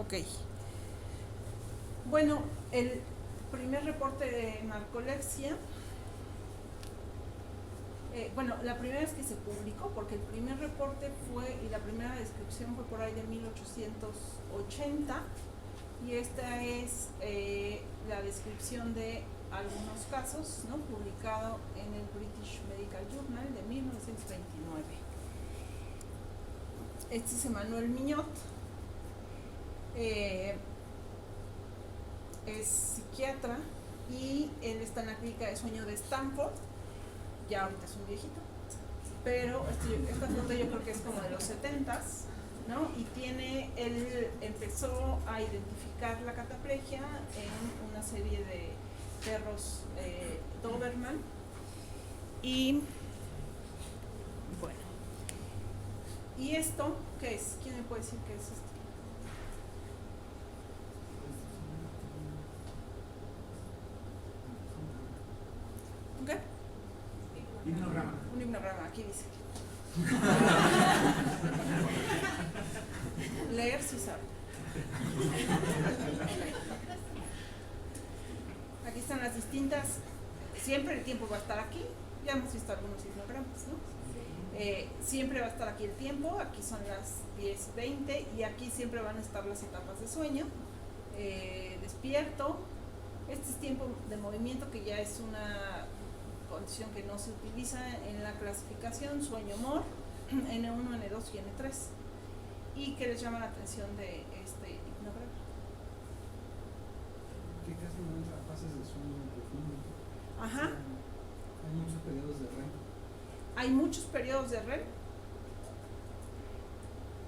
Ok. Bueno, el primer reporte de narcolepsia, la primera vez que se publicó, porque el primer reporte fue, y la primera descripción fue por ahí de 1880, y esta es la descripción de algunos casos, ¿no?, publicado en el British Medical Journal de 1929. Este es Emmanuel Mignot, es psiquiatra y él está en la clínica de sueño de Stanford, ya ahorita es un viejito, pero esta foto yo creo que es como de los 70s, ¿no? Y él empezó a identificar la cataplegia en una serie de perros Doberman. Y bueno, ¿y esto qué es? ¿Quién me puede decir qué es esto? ¿Qué? Hipnograma. Un hipnograma, aquí dice. Leer sí sabe. Aquí están las distintas, siempre el tiempo va a estar aquí, ya hemos visto algunos hipnogramas, ¿no? Siempre va a estar aquí el tiempo, aquí son las 10:20 y aquí siempre van a estar las etapas de sueño, despierto. Este es tiempo de movimiento, que ya es una condición que no se utiliza en la clasificación, sueño-mor, N1, N2 y N3, y que les llama la atención de este hipnograma. Que casi no entra a fases de sueño profundo. Ajá. Hay muchos periodos de REM. Hay muchos periodos de REM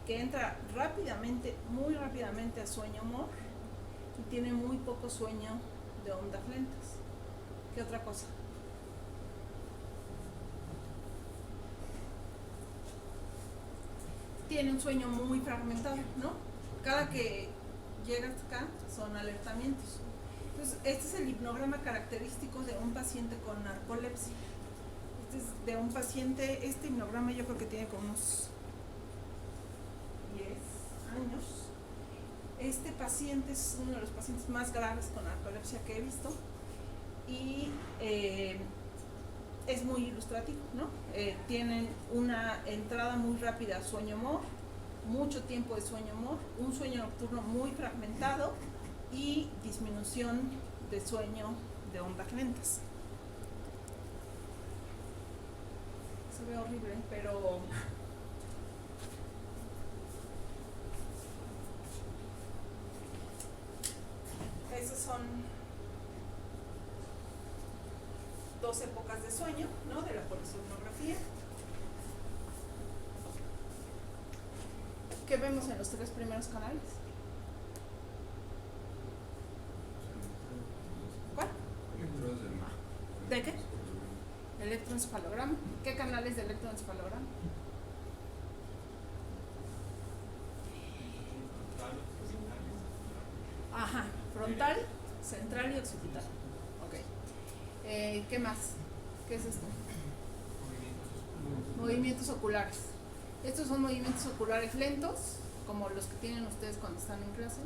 que entra rápidamente, muy rápidamente a sueño-mor y tiene muy poco sueño de ondas lentas. ¿Qué otra cosa? Tiene un sueño muy fragmentado, ¿no? Cada que llega hasta acá son alertamientos. Entonces, este es el hipnograma característico de un paciente con narcolepsia. Este es de un paciente, este hipnograma yo creo que tiene como unos 10 años. Este paciente es uno de los pacientes más graves con narcolepsia que he visto y es muy ilustrativo, ¿no? Tienen una entrada muy rápida a sueño-mor, mucho tiempo de sueño-mor, un sueño nocturno muy fragmentado y disminución de sueño de ondas lentas. Se ve horrible, pero esas son 2 épocas de sueño, ¿no?, de la polisomnografía. ¿Qué vemos en los 3 primeros canales? ¿Cuál? ¿De qué? Electroencefalograma. ¿Qué canales de electroencefalograma? Ajá, frontal, central y occipital. Ok. ¿Qué más? ¿Qué es esto? Movimientos oculares. Estos son movimientos oculares lentos, como los que tienen ustedes cuando están en clase.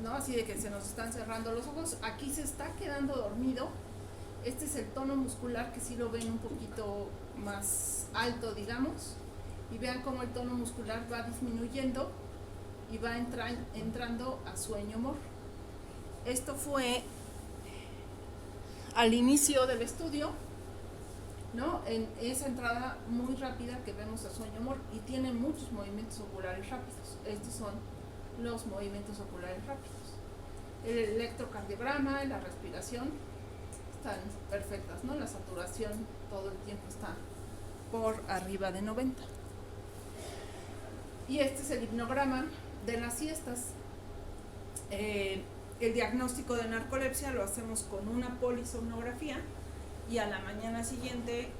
¿No? Así de que se nos están cerrando los ojos. Aquí se está quedando dormido. Este es el tono muscular, que sí lo ven un poquito más alto, digamos. Y vean cómo el tono muscular va disminuyendo y va entrando a sueño-mor. Esto fue al inicio del estudio, ¿no? En esa entrada muy rápida que vemos a sueño-mor, y tiene muchos movimientos oculares rápidos. Estos son los movimientos oculares rápidos. El electrocardiograma, la respiración están perfectas, ¿no? La saturación todo el tiempo está por arriba de 90. Y este es el hipnograma de las siestas. El diagnóstico de narcolepsia lo hacemos con una polisomnografía y a la mañana siguiente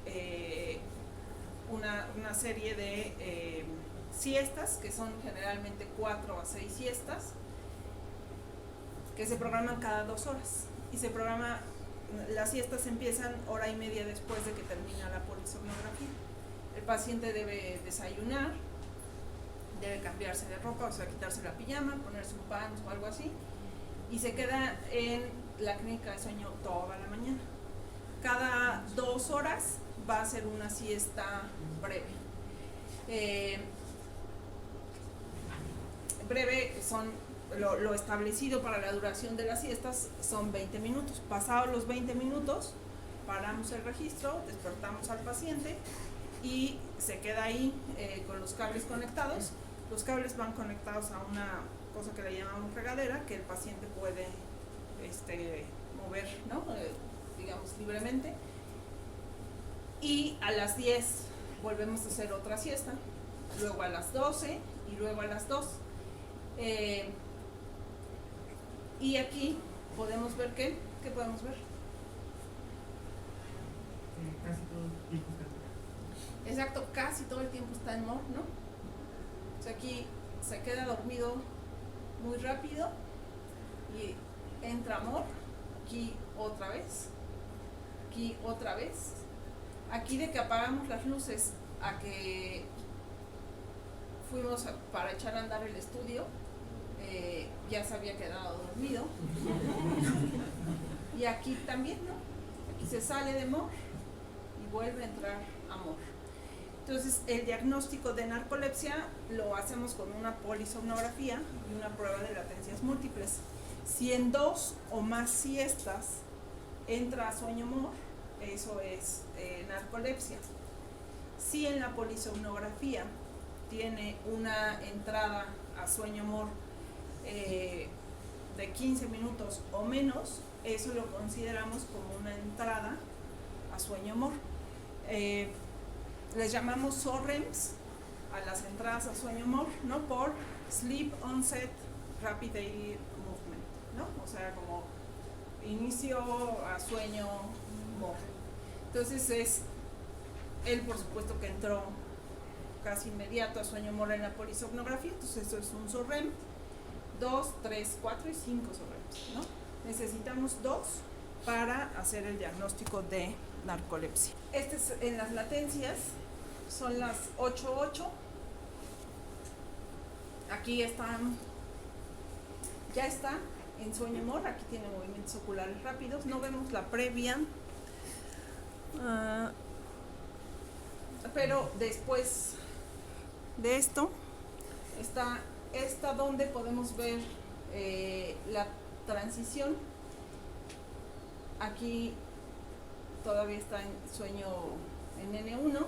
una serie de siestas, que son generalmente 4 a 6 siestas, que se programan cada 2 horas. Y las siestas empiezan hora y media después de que termina la polisomnografía. El paciente debe desayunar, debe cambiarse de ropa, o sea, quitarse la pijama, ponerse un pants o algo así, y se queda en la clínica de sueño toda la mañana. Cada 2 horas va a ser una siesta breve. Breve son lo establecido para la duración de las siestas son 20 minutos. Pasados los 20 minutos, paramos el registro, despertamos al paciente y se queda ahí con los cables conectados. Los cables van conectados a una cosa que le llamamos regadera, que el paciente puede mover, ¿no? Digamos libremente. Y a las 10 volvemos a hacer otra siesta, luego a las 12 y luego a las 2. Y aquí podemos ver ¿qué podemos ver? Casi todo el tiempo está. Exacto, casi todo el tiempo está en MOR, ¿no? O sea, aquí se queda dormido muy rápido y entra MOR, aquí otra vez, aquí de que apagamos las luces a que fuimos para echar a andar el estudio, ya se había quedado dormido. Y aquí también, ¿no? Aquí se sale de MOR y vuelve a entrar a MOR. Entonces, el diagnóstico de narcolepsia lo hacemos con una polisomnografía y una prueba de latencias múltiples. Si en 2 o más siestas entra a sueño MOR, eso es narcolepsia. Si en la polisomnografía tiene una entrada a sueño MOR de 15 minutos o menos, eso lo consideramos como una entrada a sueño MOR. Les llamamos SORREMs a las entradas a sueño MOR, ¿no? Por Sleep Onset Rapid Daily Movement, ¿no? O sea, como inicio a sueño MOR. Entonces él por supuesto que entró casi inmediato a sueño MOR en la polisomnografía, entonces eso es un SORREM. 2, 3, 4 y 5 SORREMs, ¿no? Necesitamos 2 para hacer el diagnóstico de narcolepsia. En las latencias son las 8:8. Aquí ya está en sueño MOR, aquí tiene movimientos oculares rápidos, no vemos la previa, pero después de esto está esta donde podemos ver la transición. Aquí todavía está en sueño en N1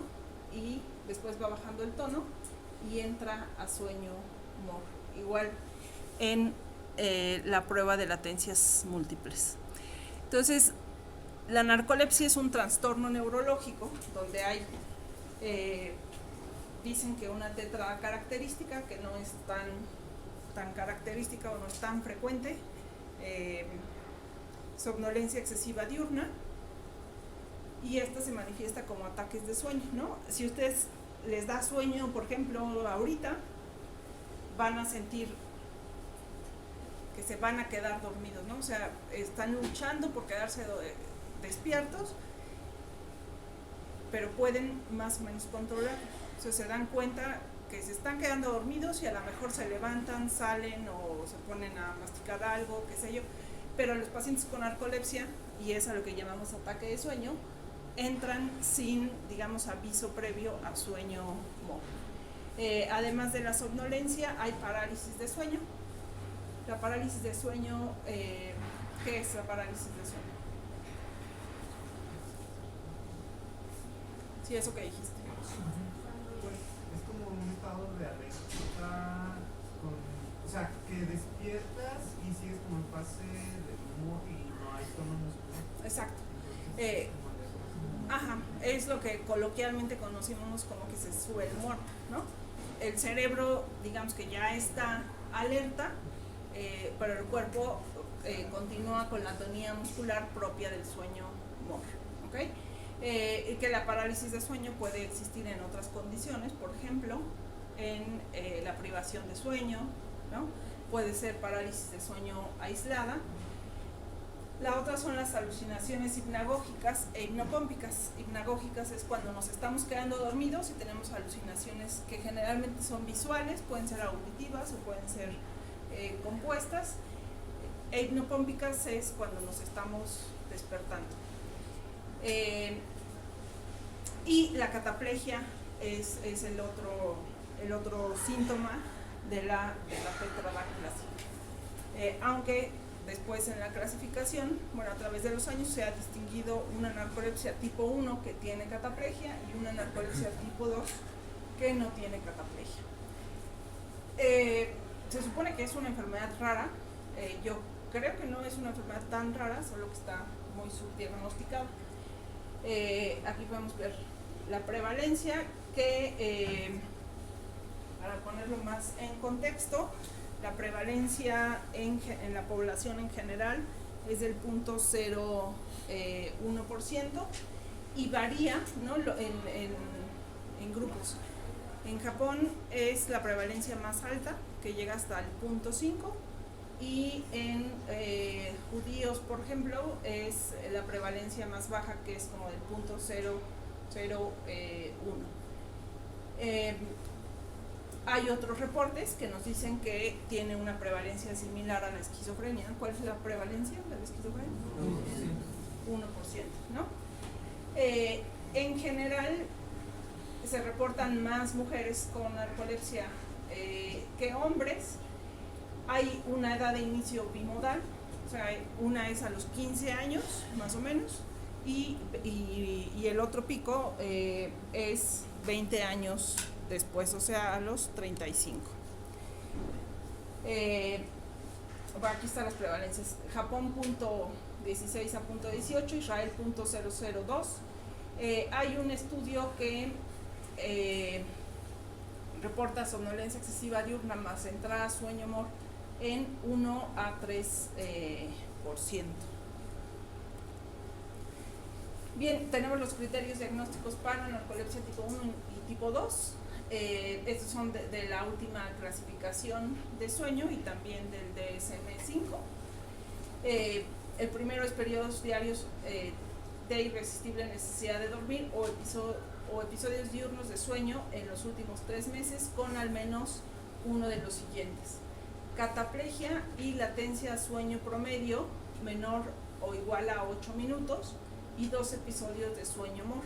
y después va bajando el tono y entra a sueño MOR, igual en la prueba de latencias múltiples. Entonces, la narcolepsia es un trastorno neurológico donde hay dicen que una tetracaracterística que no es tan característica o no es tan frecuente, somnolencia excesiva diurna, y esta se manifiesta como ataques de sueño, ¿no? Si ustedes les da sueño, por ejemplo, ahorita, van a sentir que se van a quedar dormidos, ¿no? O sea, están luchando por quedarse despiertos, pero pueden más o menos controlar. O sea, se dan cuenta que se están quedando dormidos y a lo mejor se levantan, salen o se ponen a masticar algo, qué sé yo. Pero los pacientes con narcolepsia, y es a lo que llamamos ataque de sueño, entran sin, digamos, aviso previo a sueño MOR. Además de la somnolencia, hay parálisis de sueño. La parálisis de sueño, ¿qué es la parálisis de sueño? Sí, eso que dijiste. Pues es como un estado de alerta, o sea, que despiertas y sigues como en fase de humor y no hay tono muscular. Exacto. Es lo que coloquialmente conocemos como que se sube el humor, ¿no? El cerebro, digamos que ya está alerta, pero el cuerpo continúa con la tonía muscular propia del sueño MOR, ¿ok? Y que la parálisis de sueño puede existir en otras condiciones, por ejemplo, en la privación de sueño, ¿no? Puede ser parálisis de sueño aislada, La otra son las alucinaciones hipnagógicas e hipnopómpicas. Hipnagógicas es cuando nos estamos quedando dormidos y tenemos alucinaciones que generalmente son visuales, pueden ser auditivas o pueden ser compuestas. E hipnopómpicas es cuando nos estamos despertando. Y la cataplegia es el otro síntoma de la tetradaquilasia. Aunque después en la clasificación, a través de los años se ha distinguido una narcolepsia tipo 1 que tiene cataplegia y una narcolepsia tipo 2 que no tiene cataplegia. Se supone que es una enfermedad rara. Yo creo que no es una enfermedad tan rara, solo que está muy subdiagnosticada. Aquí podemos ver la prevalencia que, para ponerlo más en contexto, la prevalencia en la población en general es del 0.01% y varía, ¿no?, en grupos. En Japón es la prevalencia más alta, que llega hasta el 0.5%, y en judíos, por ejemplo, es la prevalencia más baja, que es como del 0.001%. Hay otros reportes que nos dicen que tiene una prevalencia similar a la esquizofrenia. ¿Cuál es la prevalencia de la esquizofrenia? 1%, ¿no? En general se reportan más mujeres con narcolepsia que hombres. Hay una edad de inicio bimodal, o sea, una es a los 15 años más o menos y el otro pico es 20 años después, o sea, a los 35. Aquí están las prevalencias. Japón 0.16 a 0.18, Israel 0.002. Hay un estudio que reporta somnolencia excesiva diurna más entrada, sueño, humor en 1 a 3%. Bien, tenemos los criterios diagnósticos para narcolepsia tipo 1 y tipo 2. Estos son de la última clasificación de sueño y también del DSM-5. El primero es periodos diarios de irresistible necesidad de dormir o episodios diurnos de sueño en los últimos 3 meses con al menos uno de los siguientes: cataplegia y latencia sueño promedio menor o igual a 8 minutos y 2 episodios de sueño-humor.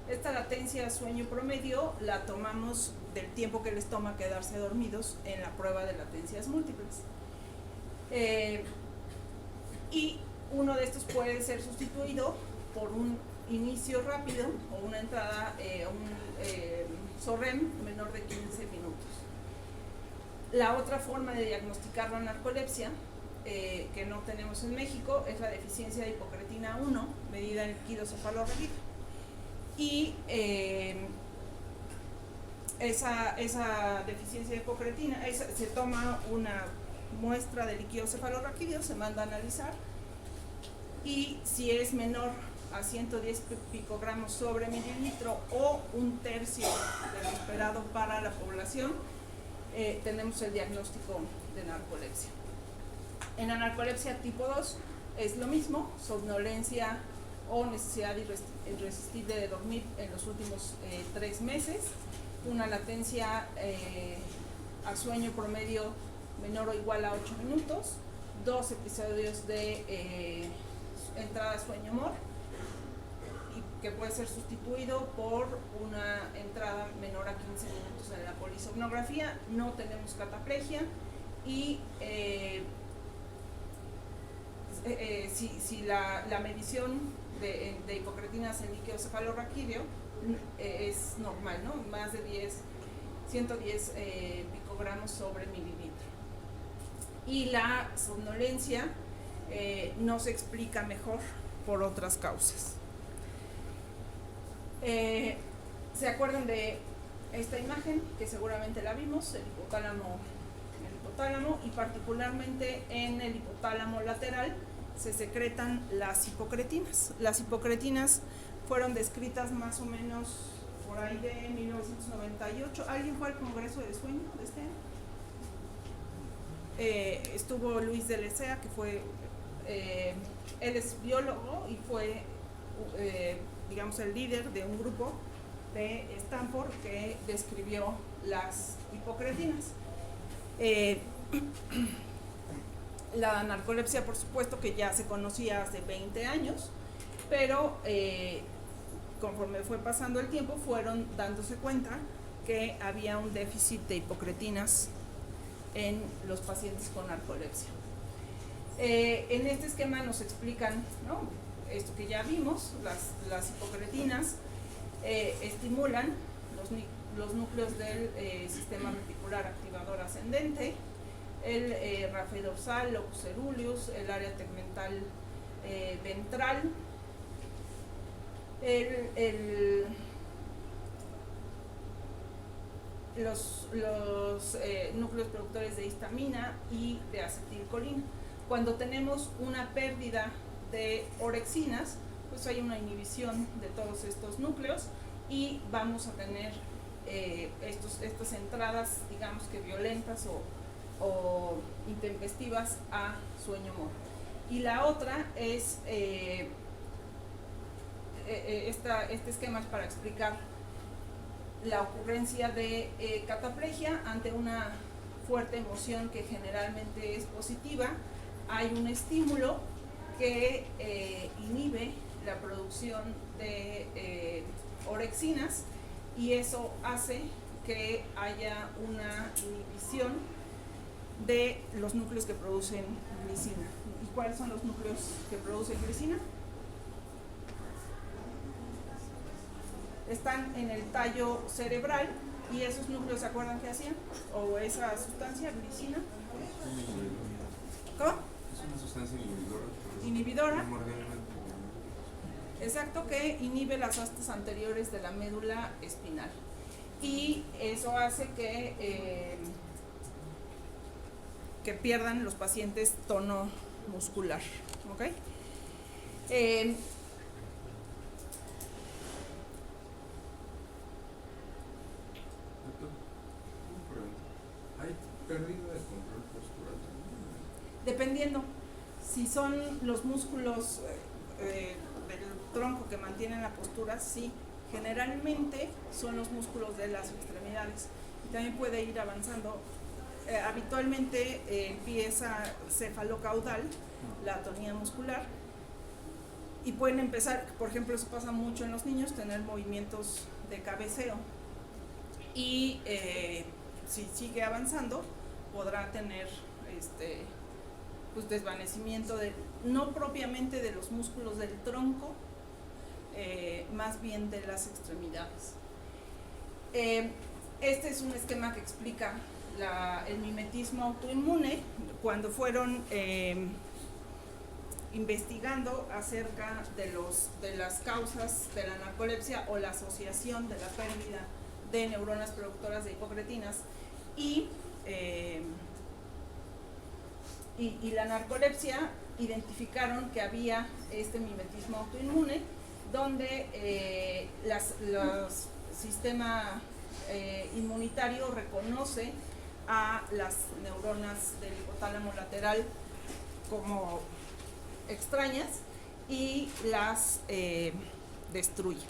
Esta latencia sueño promedio la tomamos del tiempo que les toma quedarse dormidos en la prueba de latencias múltiples. Y uno de estos puede ser sustituido por un inicio rápido o una entrada, un SORREM menor de 15 minutos. La otra forma de diagnosticar la narcolepsia que no tenemos en México es la deficiencia de hipocretina 1 medida en líquido cefalorraquídeo. Y esa deficiencia de hipocretina, se toma una muestra de líquido cefalorraquídeo, se manda a analizar y si es menor a 110 picogramos sobre mililitro o un tercio de lo esperado para la población, tenemos el diagnóstico de narcolepsia. En la narcolepsia tipo 2 es lo mismo, somnolencia o necesidad irresistible de dormir en los últimos 3 meses, una latencia a sueño promedio menor o igual a 8 minutos, 2 episodios de entrada sueño-humor, y que puede ser sustituido por una entrada menor a 15 minutos en la polisomnografía. No tenemos cataplegia y si la medición de hipocretinas en líquido cefalorraquídeo es normal, ¿no? Más de 110 picogramos sobre mililitro. Y la somnolencia no se explica mejor por otras causas. ¿Se acuerdan de esta imagen? Que seguramente la vimos, el hipotálamo, y particularmente en el hipotálamo lateral se secretan las hipocretinas. Las hipocretinas fueron descritas más o menos por ahí de 1998. ¿Alguien fue al Congreso de Sueño de este año? Estuvo Luis de Lecea, que fue él es biólogo y fue, digamos, el líder de un grupo de Stanford que describió las hipocretinas. La narcolepsia, por supuesto, que ya se conocía hace 20 años, pero conforme fue pasando el tiempo, fueron dándose cuenta que había un déficit de hipocretinas en los pacientes con narcolepsia. En este esquema nos explican, ¿no?, esto que ya vimos, las hipocretinas estimulan los núcleos del sistema reticular activador ascendente, el rafe-dorsal, locus ceruleus, el área tegmental ventral, los núcleos productores de histamina y de acetilcolina. Cuando tenemos una pérdida de orexinas, pues hay una inhibición de todos estos núcleos y vamos a tener estas entradas, digamos que violentas o intempestivas a sueño morbo. Y la otra es, este esquema es para explicar la ocurrencia de cataplegia ante una fuerte emoción que generalmente es positiva. Hay un estímulo que inhibe la producción de orexinas y eso hace que haya una inhibición de los núcleos que producen glicina. ¿Y cuáles son los núcleos que producen glicina? Están en el tallo cerebral y esos núcleos, ¿se acuerdan qué hacían? O esa sustancia, glicina. ¿Cómo? Es una sustancia inhibidora. Inhibidora. Exacto, que inhibe las astas anteriores de la médula espinal. Y eso hace que pierdan los pacientes tono muscular. ¿Ok? ¿Hay pérdida de control postural también? Dependiendo, si son los músculos del tronco que mantienen la postura, sí. Generalmente son los músculos de las extremidades y también puede ir avanzando. Habitualmente empieza cefalocaudal, la atonía muscular, y pueden empezar, por ejemplo, eso pasa mucho en los niños, tener movimientos de cabeceo. Y si sigue avanzando, podrá tener pues desvanecimiento no propiamente de los músculos del tronco, más bien de las extremidades. Este es un esquema que explica el mimetismo autoinmune. Cuando fueron investigando acerca de las causas de la narcolepsia o la asociación de la pérdida de neuronas productoras de hipocretinas y la narcolepsia, identificaron que había este mimetismo autoinmune donde el sistema inmunitario reconoce a las neuronas del hipotálamo lateral como extrañas y las destruye,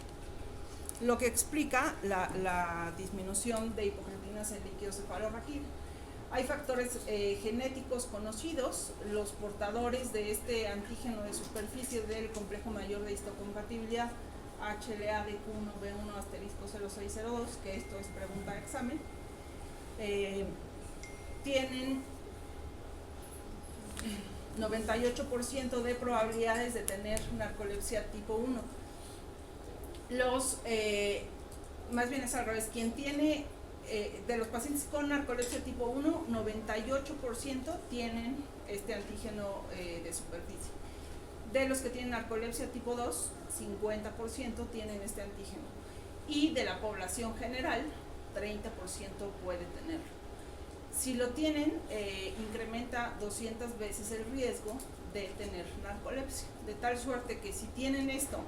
lo que explica la disminución de hipocretinas en líquido cefalorraquídeo. Hay factores genéticos conocidos, los portadores de este antígeno de superficie del complejo mayor de histocompatibilidad HLA-DQ1B1 asterisco 0602, que esto es pregunta de examen, tienen 98% de probabilidades de tener narcolepsia tipo 1. Más bien es al revés, quien tiene de los pacientes con narcolepsia tipo 1, 98% tienen este antígeno de superficie. De los que tienen narcolepsia tipo 2, 50% tienen este antígeno. Y de la población general, 30% puede tenerlo. Si lo tienen, incrementa 200 veces el riesgo de tener narcolepsia. De tal suerte que si tienen esto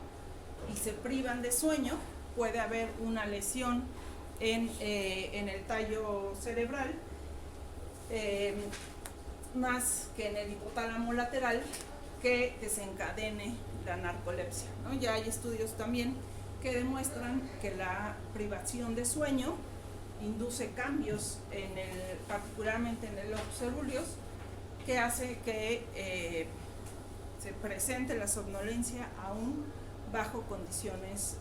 y se privan de sueño, puede haber una lesión en el tallo cerebral, más que en el hipotálamo lateral, que desencadene la narcolepsia, ¿no? Ya hay estudios también que demuestran que la privación de sueño induce cambios particularmente en el lobus ceruleus, que hace que se presente la somnolencia aún bajo condiciones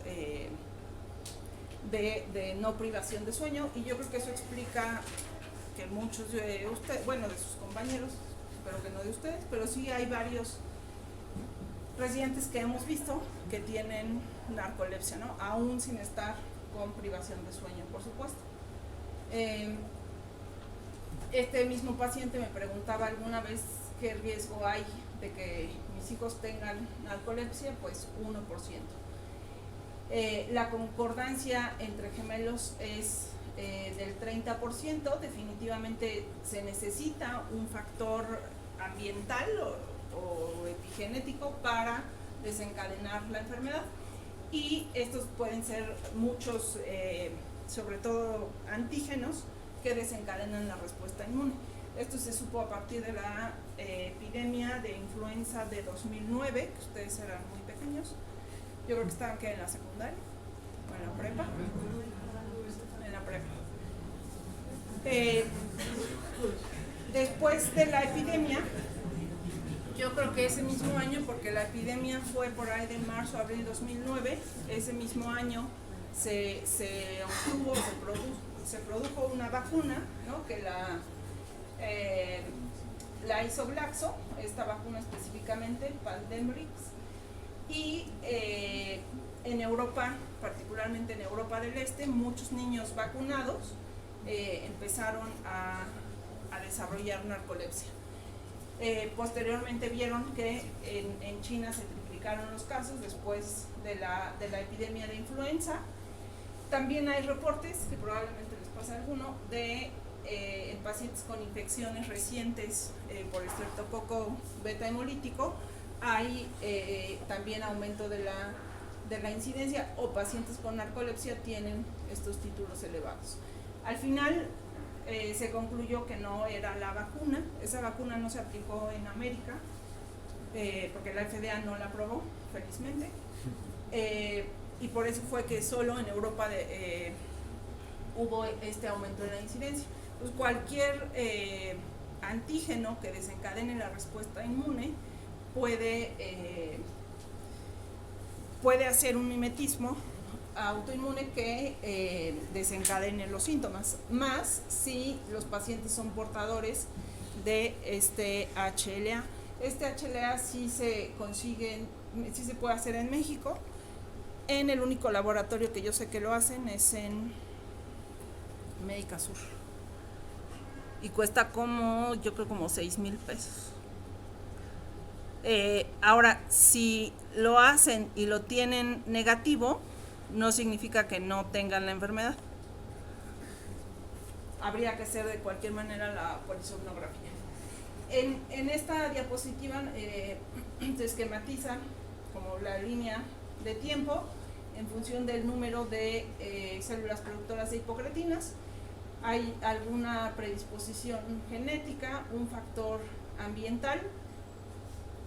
de no privación de sueño, y yo creo que eso explica que muchos de ustedes, bueno, de sus compañeros, espero que no de ustedes, pero sí hay varios residentes que hemos visto que tienen narcolepsia, ¿no? Aún sin estar con privación de sueño, por supuesto. Este mismo paciente me preguntaba alguna vez qué riesgo hay de que mis hijos tengan narcolepsia. Pues 1%. La concordancia entre gemelos es del 30%. Definitivamente se necesita un factor ambiental o epigenético para desencadenar la enfermedad, y estos pueden ser muchos, sobre todo antígenos, que desencadenan la respuesta inmune. Esto se supo a partir de la epidemia de influenza de 2009, que ustedes eran muy pequeños. Yo creo que estaban en la secundaria o en la prepa. En la prepa. Después de la epidemia, yo creo que ese mismo año, porque la epidemia fue por ahí de marzo, abril 2009, ese mismo año se produjo una vacuna, ¿no? Que la hizo Glaxo, esta vacuna específicamente, Pandemrix, y en Europa, particularmente en Europa del Este, muchos niños vacunados empezaron a desarrollar narcolepsia. Posteriormente vieron que en China se triplicaron los casos después de la epidemia de influenza. También hay reportes, que probablemente les pase alguno, de en pacientes con infecciones recientes por estreptococo beta hemolítico. Hay también aumento de la incidencia, o pacientes con narcolepsia tienen estos títulos elevados. Al final se concluyó que no era la vacuna. Esa vacuna no se aplicó en América porque la FDA no la aprobó, felizmente, y por eso fue que solo en Europa hubo este aumento de la incidencia. Pues cualquier antígeno que desencadene la respuesta inmune puede hacer un mimetismo autoinmune que desencadene los síntomas, más si los pacientes son portadores de este HLA. Este HLA sí se puede hacer en México. En el único laboratorio que yo sé que lo hacen es en Médica Sur, y cuesta yo creo como 6,000 pesos. Ahora, si lo hacen y lo tienen negativo, no significa que no tengan la enfermedad. Habría que hacer de cualquier manera la polisomnografía. En esta diapositiva se esquematiza como la línea de tiempo en función del número de células productoras de hipocretinas. Hay alguna predisposición genética, un factor ambiental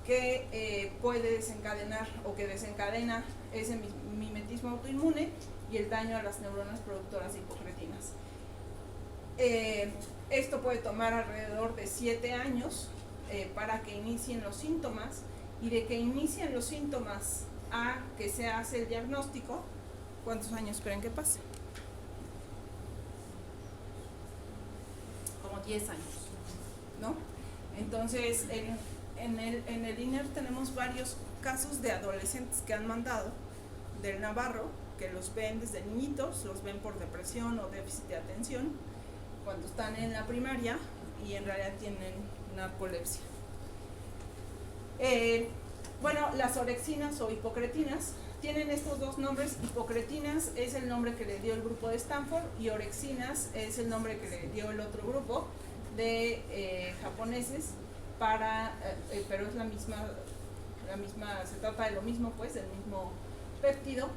que puede desencadenar o que desencadena ese mimetismo autoinmune y el daño a las neuronas productoras de hipocretinas. Esto puede tomar alrededor de 7 años para que inicien los síntomas, y de que inicien los síntomas a que se hace el diagnóstico, ¿cuántos años creen que pase? Como 10 años, ¿no? Entonces, en el INER tenemos varios casos de adolescentes que han mandado del Navarro, que los ven desde niñitos, los ven por depresión o déficit de atención cuando están en la primaria, y en realidad tienen narcolepsia. Bueno, las orexinas o hipocretinas tienen estos dos nombres. Hipocretinas es el nombre que le dio el grupo de Stanford, y orexinas es el nombre que le dio el otro grupo de japoneses, pero es la misma, se trata de lo mismo, pues, del mismo péptido.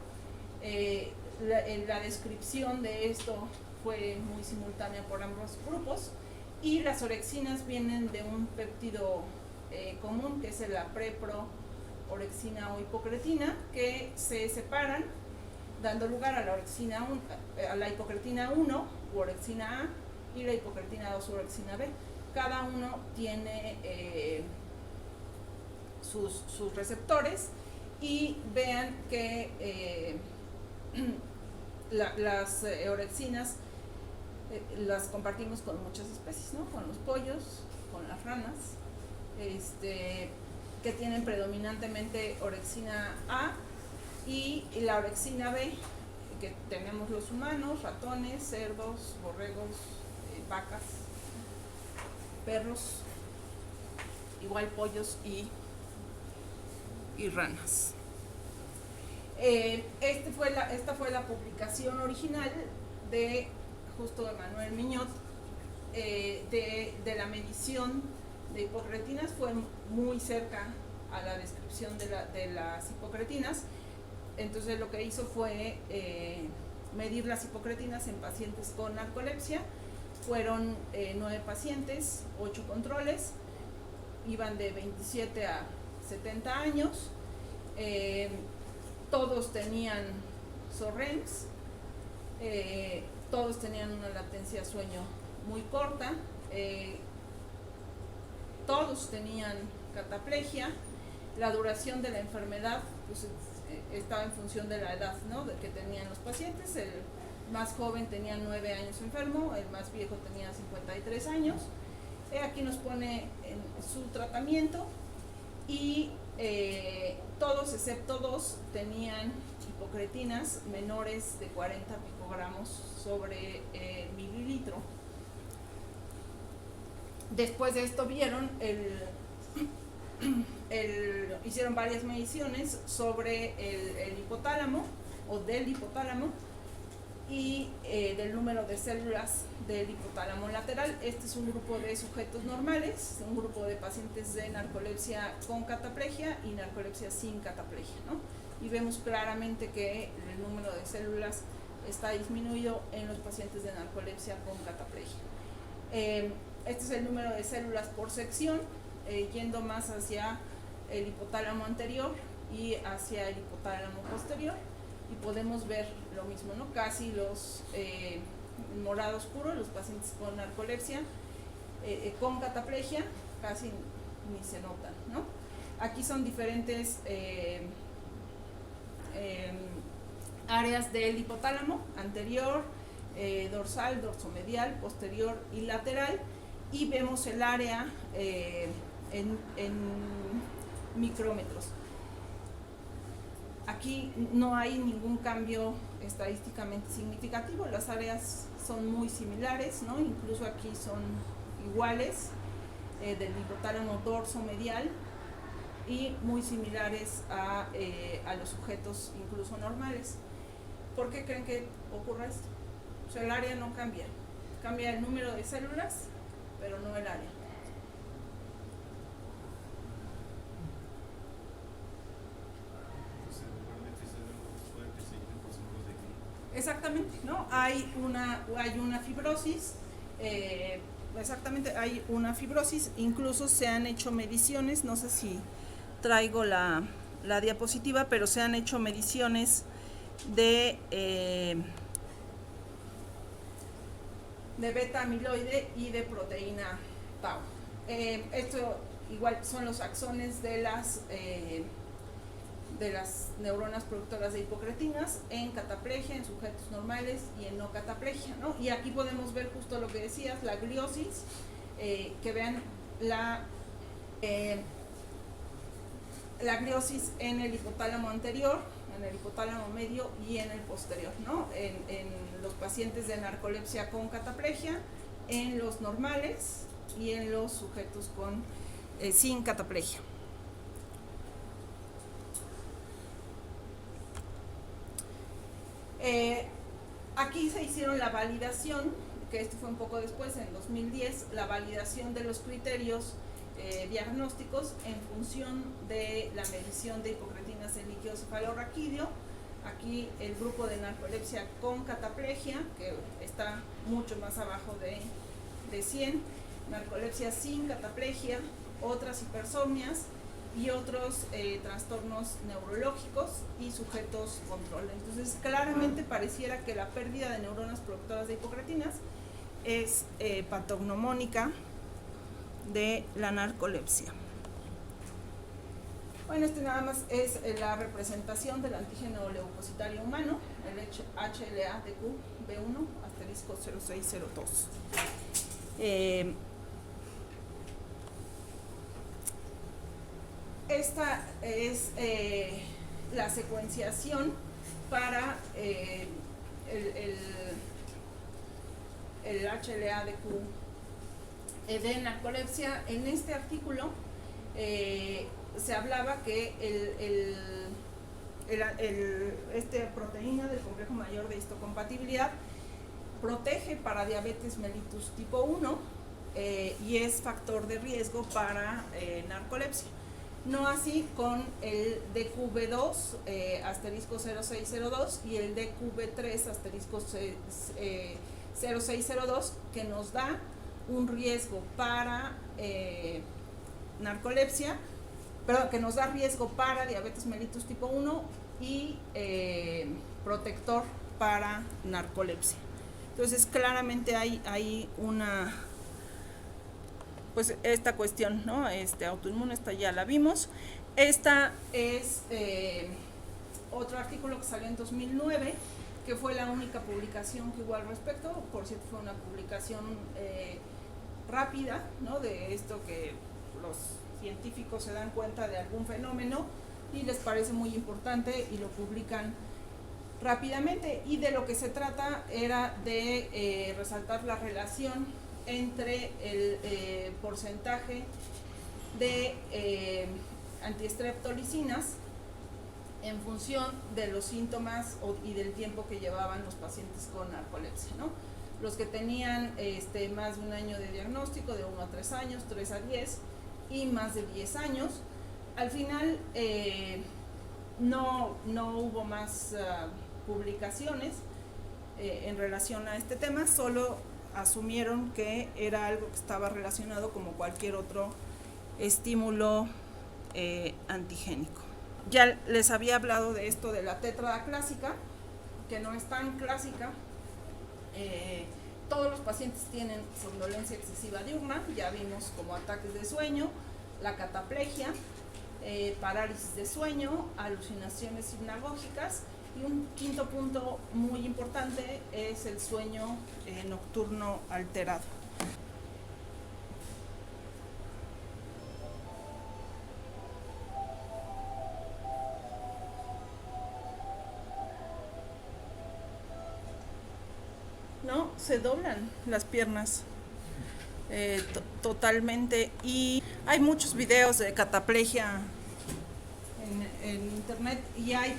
La descripción de esto fue muy simultánea por ambos grupos, y las orexinas vienen de un péptido común, que es la prepro, orexina o hipocretina, que se separan dando lugar a la hipocretina 1 u orexina A y la hipocretina 2 u orexina B. Cada uno tiene sus receptores, y vean que las orexinas las compartimos con muchas especies, ¿no? Con los pollos, con las ranas, que tienen predominantemente orexina A, y la orexina B que tenemos los humanos, ratones, cerdos, borregos, vacas, perros, igual pollos y ranas. Esta fue la publicación original de justo Emmanuel Mignot, de la medición de hipocretinas. Fue muy cerca a la descripción de las hipocretinas. Entonces lo que hizo fue medir las hipocretinas en pacientes con narcolepsia. Fueron 9 pacientes, 8 controles, iban de 27 a 70 años, todos tenían SORREMS, todos tenían una latencia de sueño muy corta, todos tenían cataplegia. La duración de la enfermedad pues, estaba en función de la edad, ¿no?, de que tenían los pacientes. El más joven tenía 9 años enfermo, el más viejo tenía 53 años. Aquí nos pone en su tratamiento, y todos excepto 2 tenían hipocretinas menores de 40 picogramos sobre mililitro. Después de esto vieron hicieron varias mediciones sobre el hipotálamo o del hipotálamo, y del número de células del hipotálamo lateral. Este es un grupo de sujetos normales, un grupo de pacientes de narcolepsia con cataplegia y narcolepsia sin cataplegia, ¿no? Y vemos claramente que el número de células está disminuido en los pacientes de narcolepsia con cataplegia. Este es el número de células por sección, yendo más hacia el hipotálamo anterior y hacia el hipotálamo posterior, y podemos ver lo mismo, ¿no? Casi los morado oscuro, los pacientes con narcolepsia, con cataplegia, casi ni se notan, ¿no? Aquí son diferentes áreas del hipotálamo: anterior, dorsal, dorsomedial, posterior y lateral, y vemos el área en micrómetros. Aquí no hay ningún cambio estadísticamente significativo, las áreas son muy similares, ¿no? Incluso aquí son iguales, del hipotálamo dorsomedial, y muy similares a los sujetos incluso normales. ¿Por qué creen que ocurra esto? O sea, el área no cambia, cambia el número de células, pero no el área. Exactamente, ¿no? Hay una fibrosis, exactamente, hay una fibrosis. Incluso se han hecho mediciones, no sé si traigo la diapositiva, pero se han hecho mediciones de beta amiloide y de proteína tau. Esto igual son los axones de las neuronas productoras de hipocretinas en cataplegia, en sujetos normales y en no cataplegia, ¿no? Y aquí podemos ver justo lo que decías, la gliosis, que vean la gliosis en el hipotálamo anterior, en el hipotálamo medio y en el posterior, ¿no? En los pacientes de narcolepsia con cataplegia, en los normales y en los sujetos sin cataplegia. Aquí se hicieron la validación, que esto fue un poco después, en 2010, la validación de los criterios diagnósticos en función de la medición de hipocretinas en líquido cefalorraquídeo. Aquí el grupo de narcolepsia con cataplegia, que está mucho más abajo de 100, narcolepsia sin cataplegia, otras hipersomnias y otros trastornos neurológicos y sujetos control. Entonces, claramente pareciera que la pérdida de neuronas productoras de hipocretinas es patognomónica de la narcolepsia. Bueno, este nada más es la representación del antígeno leucocitario humano, el HLA-DQ-B1 asterisco 0602. Esta es la secuenciación para el HLA-DQ de narcolepsia. En este artículo se hablaba que esta proteína del complejo mayor de histocompatibilidad protege para diabetes mellitus tipo 1 y es factor de riesgo para narcolepsia. No así con el DQB2 asterisco 0602 y el DQB3 asterisco 0602, que nos da un riesgo para narcolepsia, perdón, que nos da riesgo para diabetes mellitus tipo 1 y protector para narcolepsia. Entonces, claramente hay una, pues esta cuestión, ¿no? Autoinmune, esta ya la vimos. Esta es otro artículo que salió en 2009, que fue la única publicación que hubo al respecto. Por cierto, fue una publicación rápida, ¿no? De esto que los científicos se dan cuenta de algún fenómeno y les parece muy importante y lo publican rápidamente, y de lo que se trata era de resaltar la relación entre el porcentaje de antiestreptolicinas en función de los síntomas y del tiempo que llevaban los pacientes con narcolepsia, ¿no? Los que tenían más de un año de diagnóstico, de 1 a 3 años, 3 a 10 y más de 10 años, al final no hubo más publicaciones en relación a este tema, solo asumieron que era algo que estaba relacionado como cualquier otro estímulo antigénico. Ya les había hablado de esto de la tétrada clásica, que no es tan clásica. Todos los pacientes tienen somnolencia excesiva diurna, ya vimos como ataques de sueño, la cataplegia, parálisis de sueño, alucinaciones hipnagógicas, y un quinto punto muy importante es el sueño nocturno alterado. ¿No? Se doblan las piernas totalmente, y hay muchos videos de cataplegia en internet, y hay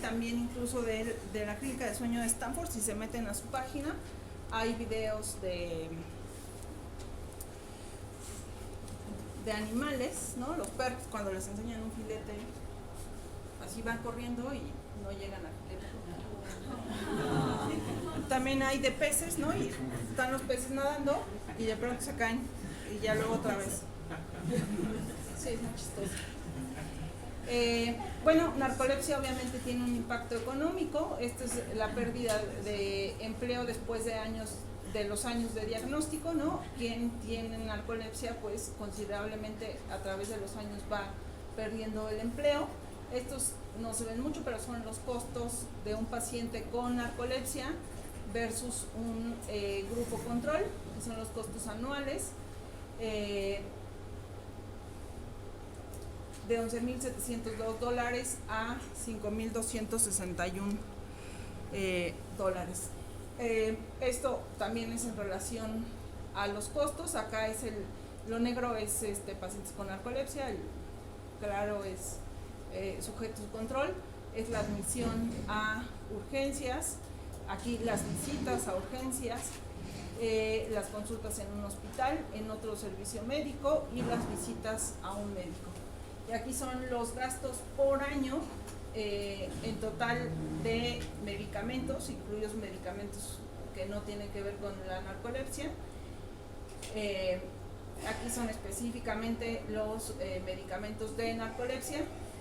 también incluso de la clínica de sueño de Stanford. Si se meten a su página, hay videos de animales, ¿no? Los perros, cuando les enseñan un filete, así van corriendo y no llegan al filete. También hay de peces, ¿no? Y están los peces nadando y de pronto se caen y ya luego otra vez. Sí, es muy chistoso. Bueno, narcolepsia obviamente tiene un impacto económico. Esta es la pérdida de empleo después de los años de diagnóstico, ¿no? Quien tiene narcolepsia, pues considerablemente a través de los años va perdiendo el empleo. Estos no se ven mucho, pero son los costos de un paciente con narcolepsia versus un grupo control, que son los costos anuales, de $11,702 a $5,261. Esto también es en relación a los costos. Acá es lo negro es pacientes con narcolepsia, el claro es sujetos control, es la admisión a urgencias, aquí las visitas a urgencias, las consultas en un hospital, en otro servicio médico y las visitas a un médico. Y aquí son los gastos por año en total de medicamentos, incluidos medicamentos que no tienen que ver con la narcolepsia. Aquí son específicamente los medicamentos de narcolepsia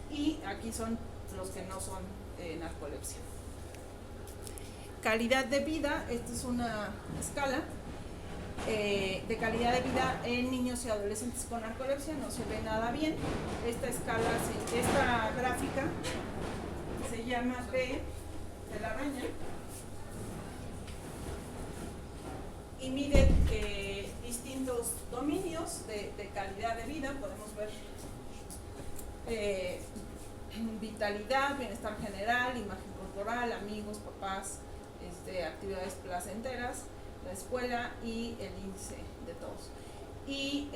y aquí son los que no son narcolepsia. Calidad de vida, esta es una escala de calidad de vida en niños y adolescentes con narcolepsia, no se ve nada bien. Esta escala, esta gráfica se llama P de la araña y mide distintos dominios de calidad de vida. Podemos ver vitalidad, bienestar general, imagen corporal, amigos, papás, actividades placenteras, la escuela y el índice de todos. Y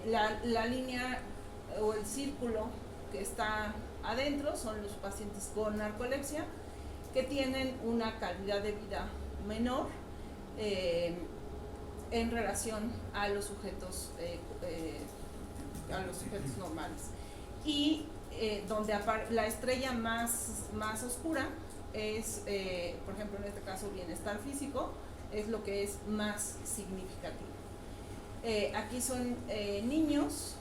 la línea o el círculo que está adentro son los pacientes con narcolepsia que tienen una calidad de vida menor en relación a los sujetos normales. Y donde la estrella más oscura es, por ejemplo, en este caso, bienestar físico, es lo que es más significativo. Aquí son niños,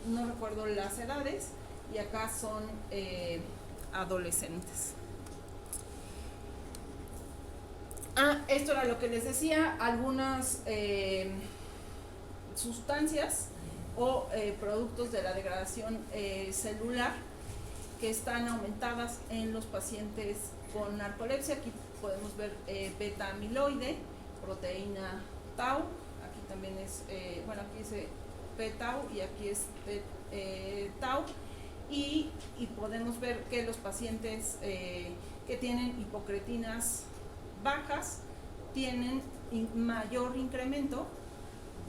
no recuerdo las edades, y acá son adolescentes. Esto era lo que les decía, algunas sustancias o productos de la degradación celular que están aumentadas en los pacientes con narcolepsia. Aquí podemos ver beta amiloide, proteína tau, aquí también es, aquí dice p-tau y aquí es tau, y podemos ver que los pacientes que tienen hipocretinas bajas tienen mayor incremento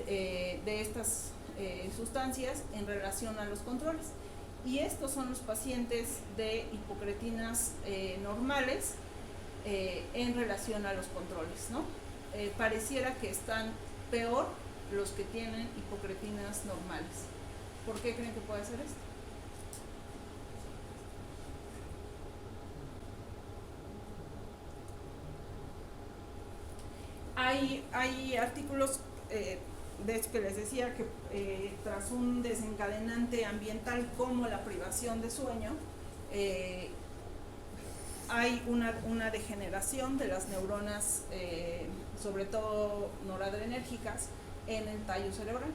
de estas sustancias en relación a los controles. Y estos son los pacientes de hipocretinas normales en relación a los controles, ¿no? Pareciera que están peor los que tienen hipocretinas normales. ¿Por qué creen que puede ser esto? Hay artículos de hecho que les decía que tras un desencadenante ambiental como la privación de sueño, hay una degeneración de las neuronas, sobre todo noradrenérgicas, en el tallo cerebral.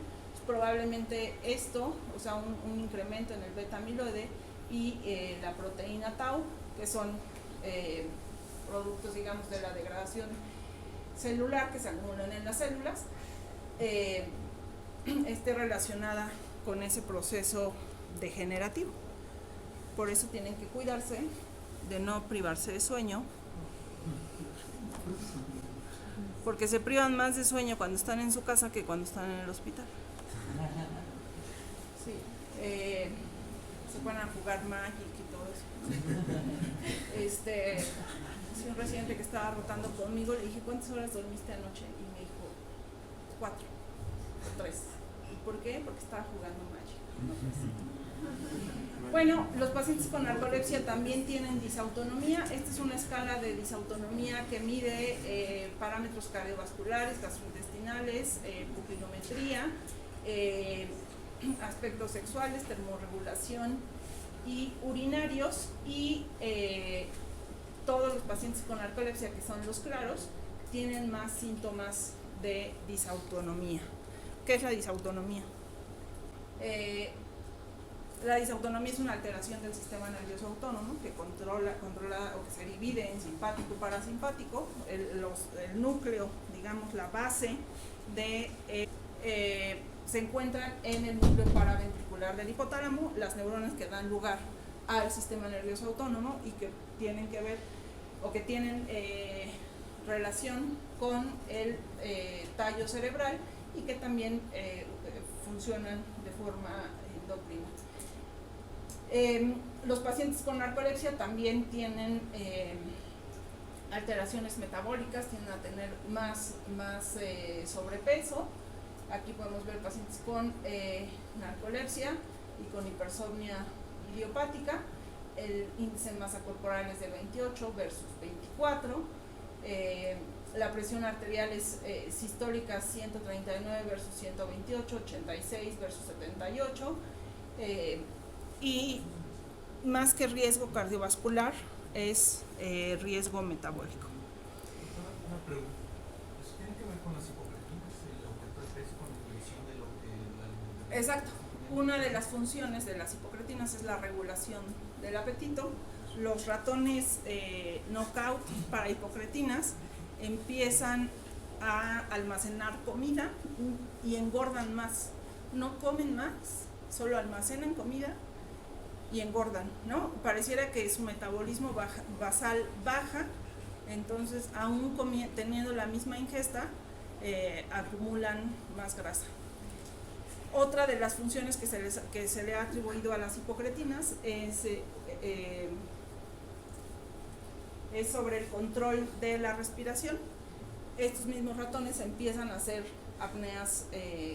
Probablemente esto, o sea, un incremento en el beta amiloide y la proteína tau, que son productos, digamos, de la degradación celular que se acumulan en las células, esté relacionada con ese proceso degenerativo. Por eso tienen que cuidarse de no privarse de sueño, porque se privan más de sueño cuando están en su casa que cuando están en el hospital. Sí, se ponen a jugar Magic y todo eso. Un residente que estaba rotando conmigo, le dije, ¿cuántas horas dormiste anoche? Y me dijo, 4 o 3. ¿Y por qué? Porque estaba jugando Magic. Bueno, los pacientes con narcolepsia también tienen disautonomía. Esta es una escala de disautonomía que mide parámetros cardiovasculares, gastrointestinales, pupilometría, aspectos sexuales, termorregulación y urinarios, y todos los pacientes con narcolepsia, que son los claros, tienen más síntomas de disautonomía. ¿Qué es la disautonomía? La disautonomía es una alteración del sistema nervioso autónomo que controla o que se divide en simpático y parasimpático. El núcleo, digamos, la base se encuentra en el núcleo paraventricular del hipotálamo, las neuronas que dan lugar al sistema nervioso autónomo y que tienen que ver o que tienen relación con el tallo cerebral y que también funcionan de forma endocrina. Los pacientes con narcolepsia también tienen alteraciones metabólicas, tienden a tener más sobrepeso. Aquí podemos ver pacientes con narcolepsia y con hipersomnia idiopática. El índice de masa corporal es de 28 versus 24. La presión arterial es sistólica 139 versus 128, 86 versus 78, y más que riesgo cardiovascular es riesgo metabólico. Una pregunta. ¿Eso tiene que ver con las hipocretinas? ¿El aumento de peso con la inhibición de lo que la alimentación? Exacto. Una de las funciones de las hipocretinas es la regulación del apetito. Los ratones knockout para hipocretinas empiezan a almacenar comida y engordan más. No comen más, solo almacenan comida y engordan, ¿no? Pareciera que su metabolismo basal baja, entonces aún teniendo la misma ingesta, acumulan más grasa. Otra de las funciones que se le ha atribuido a las hipocretinas es sobre el control de la respiración. Estos mismos ratones empiezan a hacer apneas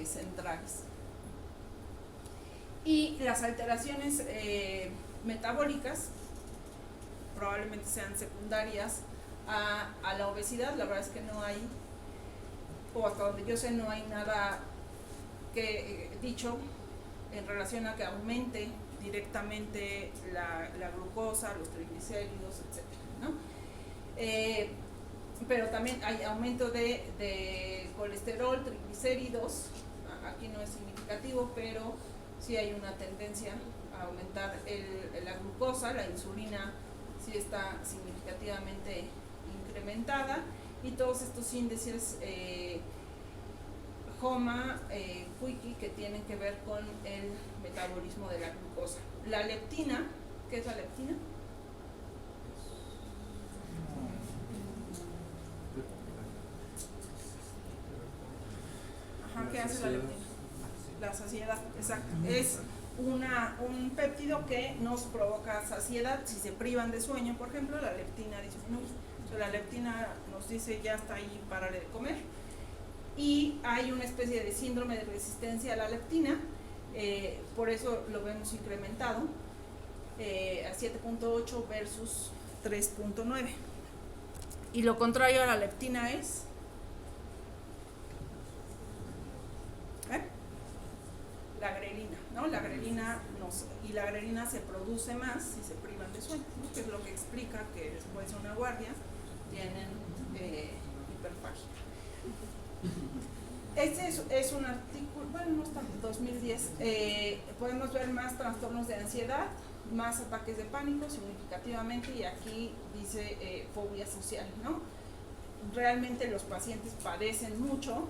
centrales. Y las alteraciones metabólicas probablemente sean secundarias a la obesidad. La verdad es que no hay, o hasta donde yo sé, no hay nada que dicho en relación a que aumente directamente la glucosa, los triglicéridos, etc., ¿no? Pero también hay aumento de colesterol, triglicéridos. Aquí no es significativo, pero sí hay una tendencia a aumentar la glucosa. La insulina sí está significativamente incrementada, y todos estos índices HOMA, QICI, que tienen que ver con el metabolismo de la glucosa. La leptina, ¿qué es la leptina? Ajá, ¿qué hace la leptina? La saciedad, exacto. Es un péptido que nos provoca saciedad. Si se privan de sueño, por ejemplo, la leptina disminuye. O sea, la leptina nos dice ya está ahí, párale de comer. Y hay una especie de síndrome de resistencia a la leptina, por eso lo vemos incrementado a 7.8 versus 3.9. Y lo contrario a la leptina es la grelina, ¿no? La grelina se produce más si se privan de sueño, ¿no? Que es lo que explica que después de una guardia tienen hiperfagia. Este es un artículo, bueno, no está, 2010. Podemos ver más trastornos de ansiedad, más ataques de pánico significativamente, y aquí dice fobia social, ¿no? Realmente los pacientes padecen mucho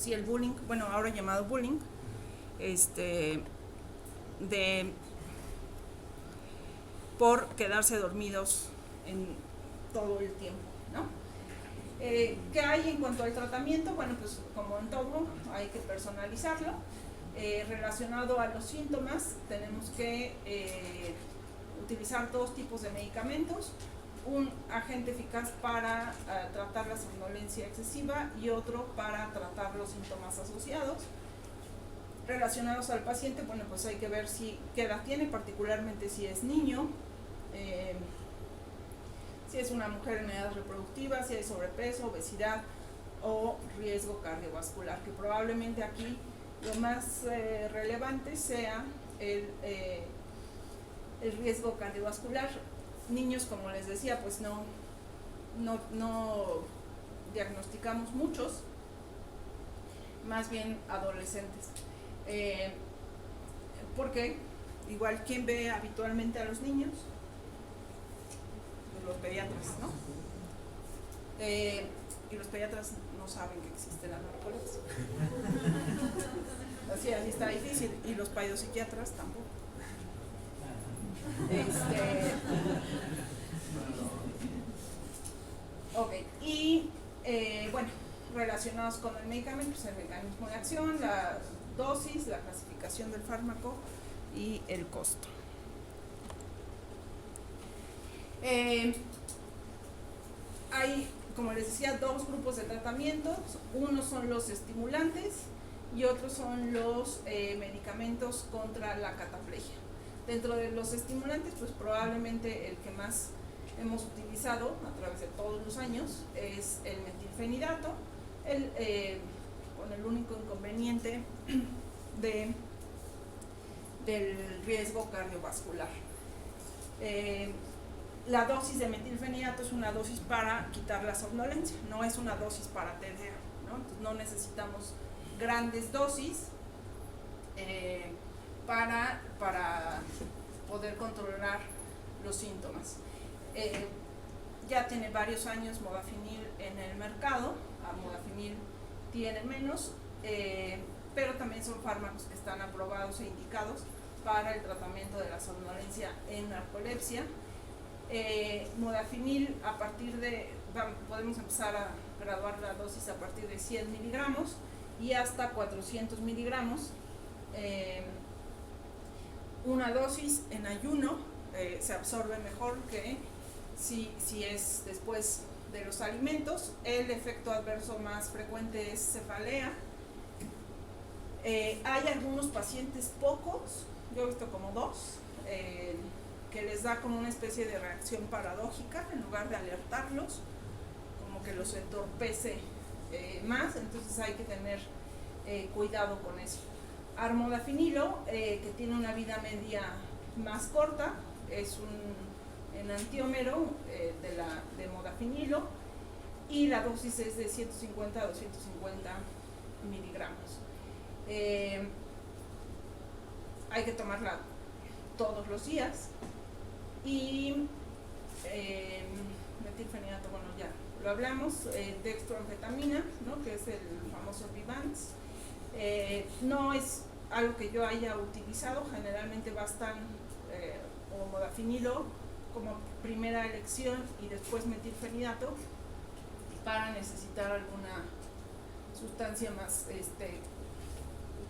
el bullying, bueno, ahora llamado bullying, por quedarse dormidos en todo el tiempo, ¿no? ¿Qué hay en cuanto al tratamiento? Bueno, pues como en todo, hay que personalizarlo. Relacionado a los síntomas, tenemos que utilizar dos tipos de medicamentos: un agente eficaz para tratar la somnolencia excesiva y otro para tratar los síntomas asociados. Relacionados al paciente, bueno, pues hay que ver qué edad tiene, particularmente si es niño, si es una mujer en edad reproductiva, si hay sobrepeso, obesidad o riesgo cardiovascular, que probablemente aquí lo más relevante sea el riesgo cardiovascular. Niños, como les decía, pues no diagnosticamos muchos, más bien adolescentes, porque igual, ¿quién ve habitualmente a los niños? Los pediatras, ¿no? Y los pediatras no saben que existe la narcolepsia. Así está difícil. Y los pseudopsiquiatras tampoco. Ok, y bueno, relacionados con el medicamento, pues el mecanismo de acción, la dosis, la clasificación del fármaco y el costo. Hay, como les decía, dos grupos de tratamientos. Unos son los estimulantes y otros son los medicamentos contra la cataplegia. Dentro de los estimulantes, pues probablemente el que más hemos utilizado a través de todos los años es el metilfenidato, con el único inconveniente del riesgo cardiovascular. La dosis de metilfenidato es una dosis para quitar la somnolencia, no es una dosis para TDA, ¿no? Entonces no necesitamos grandes dosis para poder controlar los síntomas. Ya tiene varios años modafinil en el mercado, modafinil tiene menos, pero también son fármacos que están aprobados e indicados para el tratamiento de la somnolencia en narcolepsia. Modafinil podemos empezar a graduar la dosis a partir de 100 miligramos y hasta 400 miligramos. Una dosis en ayuno se absorbe mejor que si es después de los alimentos. El efecto adverso más frecuente es cefalea. Hay algunos pacientes, pocos, yo he visto como 2, que les da como una especie de reacción paradójica, en lugar de alertarlos, como que los entorpece más, entonces hay que tener cuidado con eso. Armodafinilo, que tiene una vida media más corta, es un enantiómero de modafinilo, y la dosis es de 150 a 250 miligramos. Hay que tomarla todos los días. Y metilfenidato, bueno, ya lo hablamos. Dextroanfetamina, ¿no? Que es el famoso Vivance. No es algo que yo haya utilizado, generalmente bastan o modafinilo como primera elección y después metilfenidato para necesitar alguna sustancia más,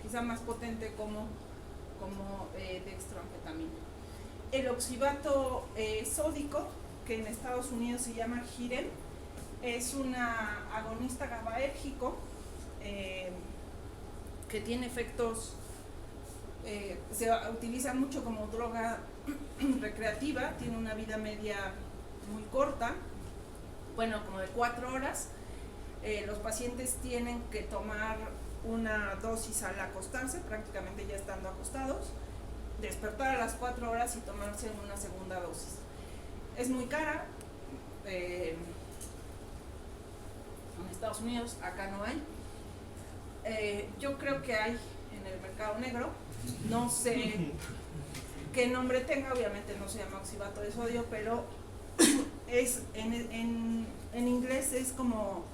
quizá más potente como dextroanfetamina. El oxibato sódico, que en Estados Unidos se llama Xyrem, es una agonista GABAérgico que tiene efectos, se utiliza mucho como droga recreativa, tiene una vida media muy corta, bueno, como de 4 horas. Los pacientes tienen que tomar una dosis al acostarse, prácticamente ya estando acostados, despertar a las 4 horas y tomarse una segunda dosis. Es muy cara, en Estados Unidos, acá no hay. Yo creo que hay en el mercado negro, no sé qué nombre tenga, obviamente no se llama oxibato de sodio, pero es en inglés es como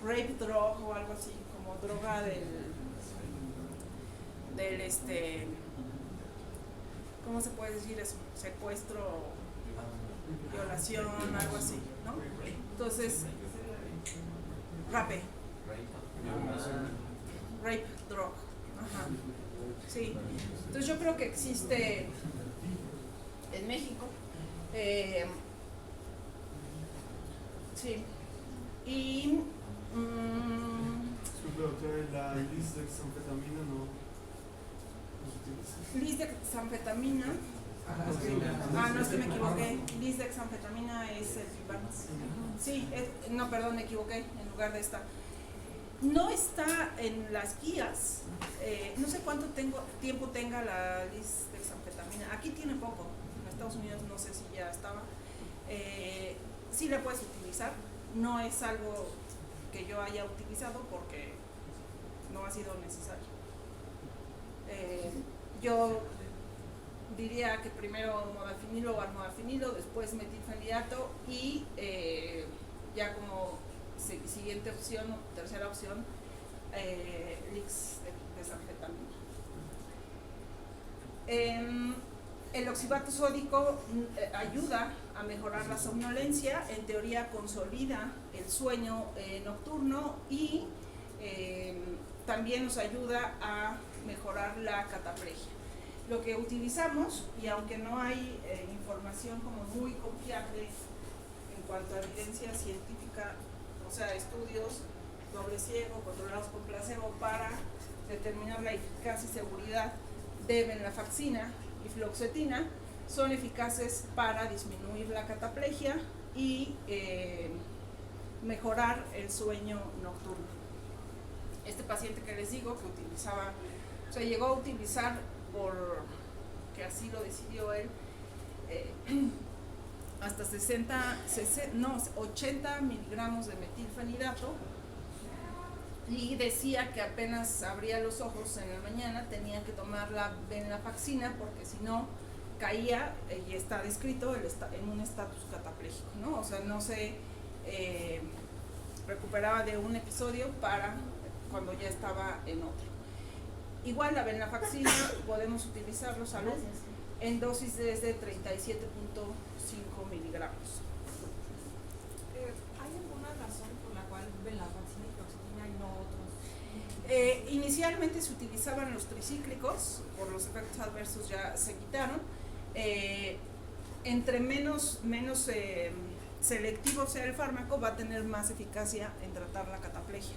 rape drug o algo así, como droga del ¿cómo se puede decir eso? Secuestro, violación, algo así, ¿no? Entonces, rape drug, ajá, sí. Entonces yo creo que existe en México, sí, y la lisdexanfetamina no se utiliza. Lisdexanfetamina, no, es que me equivoqué. Lisdexanfetamina es el Vivance. Sí, no, perdón, me equivoqué, en lugar de esta. No está en las guías, no sé cuánto tiempo tenga la lisdexanfetamina. Aquí tiene poco, en Estados Unidos no sé si ya estaba. Sí la puedes utilizar, no es algo que yo haya utilizado porque no ha sido necesario. Yo diría que primero modafinilo o armodafinilo, después metilfenidato y ya como siguiente opción o tercera opción lisdexanfetamina. El oxibato sódico ayuda a mejorar la somnolencia, en teoría consolida el sueño nocturno y también nos ayuda a mejorar la cataplegia. Lo que utilizamos, y aunque no hay información como muy confiable en cuanto a evidencia científica, o sea, estudios doble ciego, controlados con placebo para determinar la eficacia y seguridad de venlafaxina y fluoxetina, son eficaces para disminuir la cataplegia y mejorar el sueño nocturno. Este paciente que les digo que utilizaba, o sea, llegó a utilizar, por que así lo decidió él, hasta 80 miligramos de metilfenidato, y decía que apenas abría los ojos en la mañana tenía que tomar la venlafaxina porque si no caía, y está descrito, en un estatus catapléjico, ¿no? O sea, no se recuperaba de un episodio para cuando ya estaba en otro. Igual la venlafaxina podemos utilizarlo, salud, en dosis desde 37.5 miligramos. ¿Hay alguna razón por la cual venlafaxina y fluoxetina y no otros? Inicialmente se utilizaban los tricíclicos, por los efectos adversos ya se quitaron. Entre menos selectivo sea el fármaco, va a tener más eficacia en tratar la cataplegia.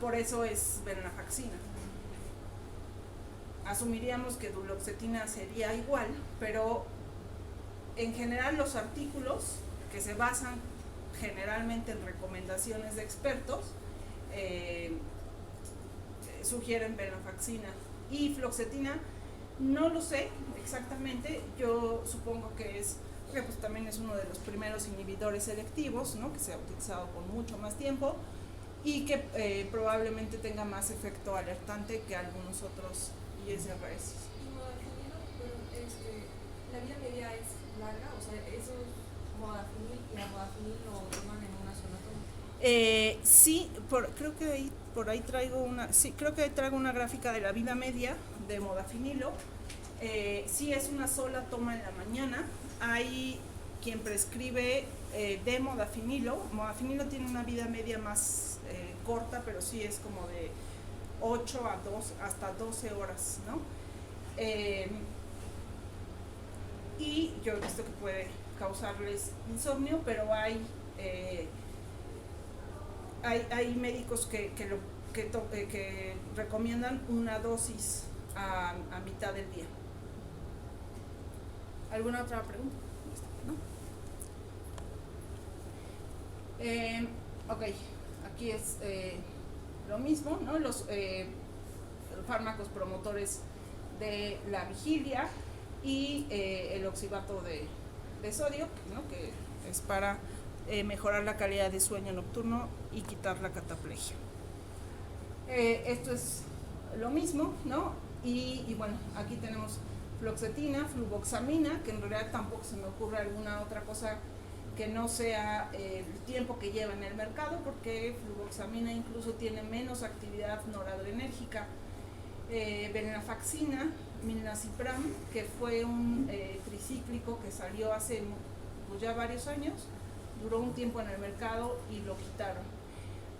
Por eso es venlafaxina. Asumiríamos que duloxetina sería igual, pero en general los artículos que se basan generalmente en recomendaciones de expertos sugieren venlafaxina. Y fluoxetina no lo sé exactamente, yo supongo que es, porque pues también es uno de los primeros inhibidores selectivos, ¿no?, que se ha utilizado por mucho más tiempo y que probablemente tenga más efecto alertante que algunos otros ISRS. Y modafinilo, la vida media es larga, o sea, esos modafinil y amodafinil lo toman en una sola toma. Sí, creo que traigo una gráfica de la vida media de modafinilo. Sí, es una sola toma en la mañana. Hay quien prescribe de modafinilo. Modafinilo tiene una vida media más corta, pero sí es como de 8 a 2 hasta 12 horas, ¿no? Y yo he visto que puede causarles insomnio, pero hay médicos que recomiendan una dosis a mitad del día. ¿Alguna otra pregunta? ¿No? Ok, aquí es lo mismo, ¿no? Los fármacos promotores de la vigilia y el oxibato de sodio, ¿no?, que es para mejorar la calidad de sueño nocturno y quitar la cataplegia. Esto es lo mismo, ¿no? Y bueno, aquí tenemos fluoxetina, fluvoxamina, que en realidad tampoco se me ocurre alguna otra cosa que no sea el tiempo que lleva en el mercado, porque fluvoxamina incluso tiene menos actividad noradrenérgica. Venlafaxina, milnacipram, que fue un tricíclico que salió hace pues ya varios años, duró un tiempo en el mercado y lo quitaron.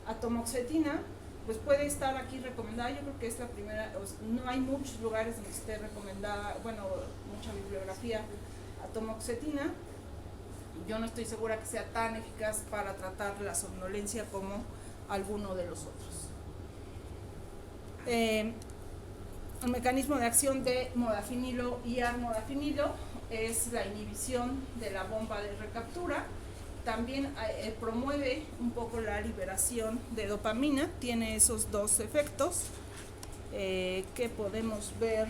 Atomoxetina, pues puede estar aquí recomendada, yo creo que es la primera, no hay muchos lugares donde esté recomendada, bueno, mucha bibliografía. Atomoxetina, yo no estoy segura que sea tan eficaz para tratar la somnolencia como alguno de los otros. El mecanismo de acción de modafinilo y armodafinilo es la inhibición de la bomba de recaptura. También promueve un poco la liberación de dopamina, tiene esos dos efectos que podemos ver.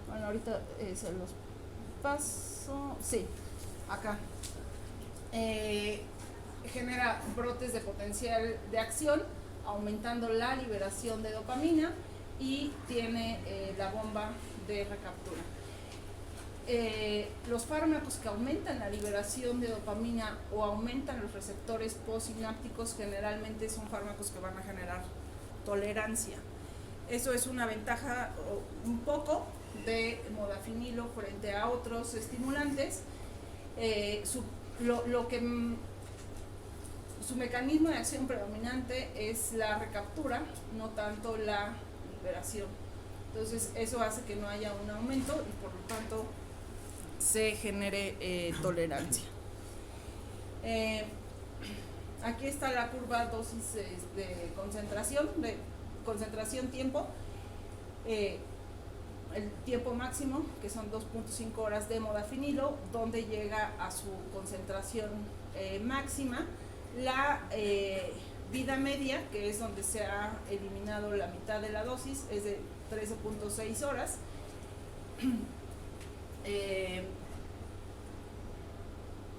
Bueno, ahorita se los paso. Sí, acá. Genera brotes de potencial de acción, aumentando la liberación de dopamina, y tiene la bomba de recaptura. Los fármacos que aumentan la liberación de dopamina o aumentan los receptores postsinápticos generalmente son fármacos que van a generar tolerancia. Eso es una ventaja un poco de modafinilo frente a otros estimulantes. Su mecanismo de acción predominante es la recaptura, no tanto la liberación. Entonces eso hace que no haya un aumento y por lo tanto se genere tolerancia. Aquí está la curva dosis de concentración tiempo. el tiempo máximo, que son 2.5 horas de modafinilo, donde llega a su concentración máxima. La vida media, que es donde se ha eliminado la mitad de la dosis, es de 13.6 horas.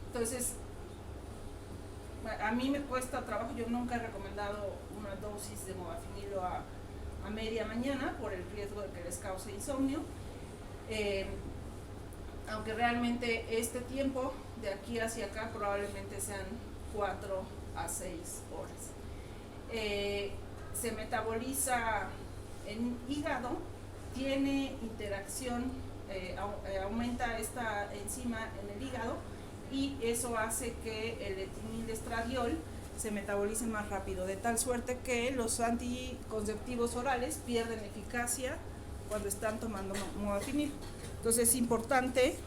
Entonces, a mí me cuesta trabajo, yo nunca he recomendado una dosis de modafinilo a media mañana por el riesgo de que les cause insomnio, aunque realmente este tiempo de aquí hacia acá probablemente sean 4 a 6 horas. Se metaboliza en hígado, tiene interacción, aumenta esta enzima en el hígado, y eso hace que el etinilestradiol se metabolice más rápido, de tal suerte que los anticonceptivos orales pierden eficacia cuando están tomando modafinil. Entonces es importante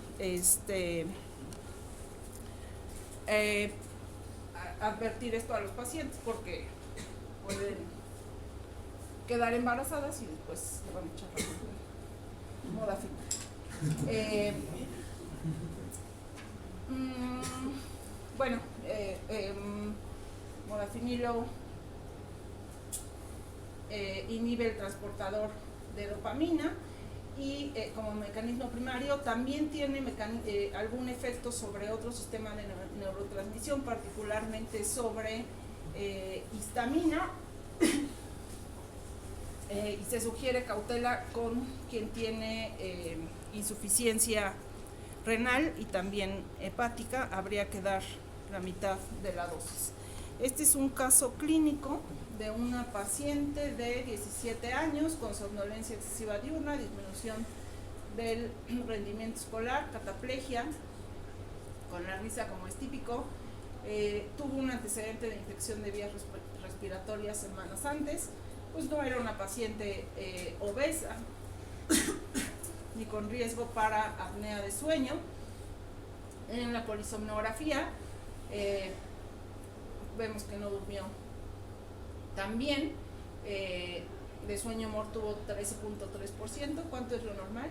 advertir esto a los pacientes, porque pueden quedar embarazadas y después le van a echar modafinil. Bueno, modafinilo inhibe el transportador de dopamina, y como mecanismo primario también tiene algún efecto sobre otro sistema de neurotransmisión, particularmente sobre histamina, y se sugiere cautela con quien tiene insuficiencia renal y también hepática. Habría que dar la mitad de la dosis. Este es un caso clínico de una paciente de 17 años con somnolencia excesiva diurna, disminución del rendimiento escolar, cataplegia, con la risa como es típico. Tuvo un antecedente de infección de vías respiratorias semanas antes, pues no era una paciente obesa ni con riesgo para apnea de sueño. En la polisomnografía vemos que no durmió tan bien. De sueño humor tuvo 13.3%. ¿Cuánto es lo normal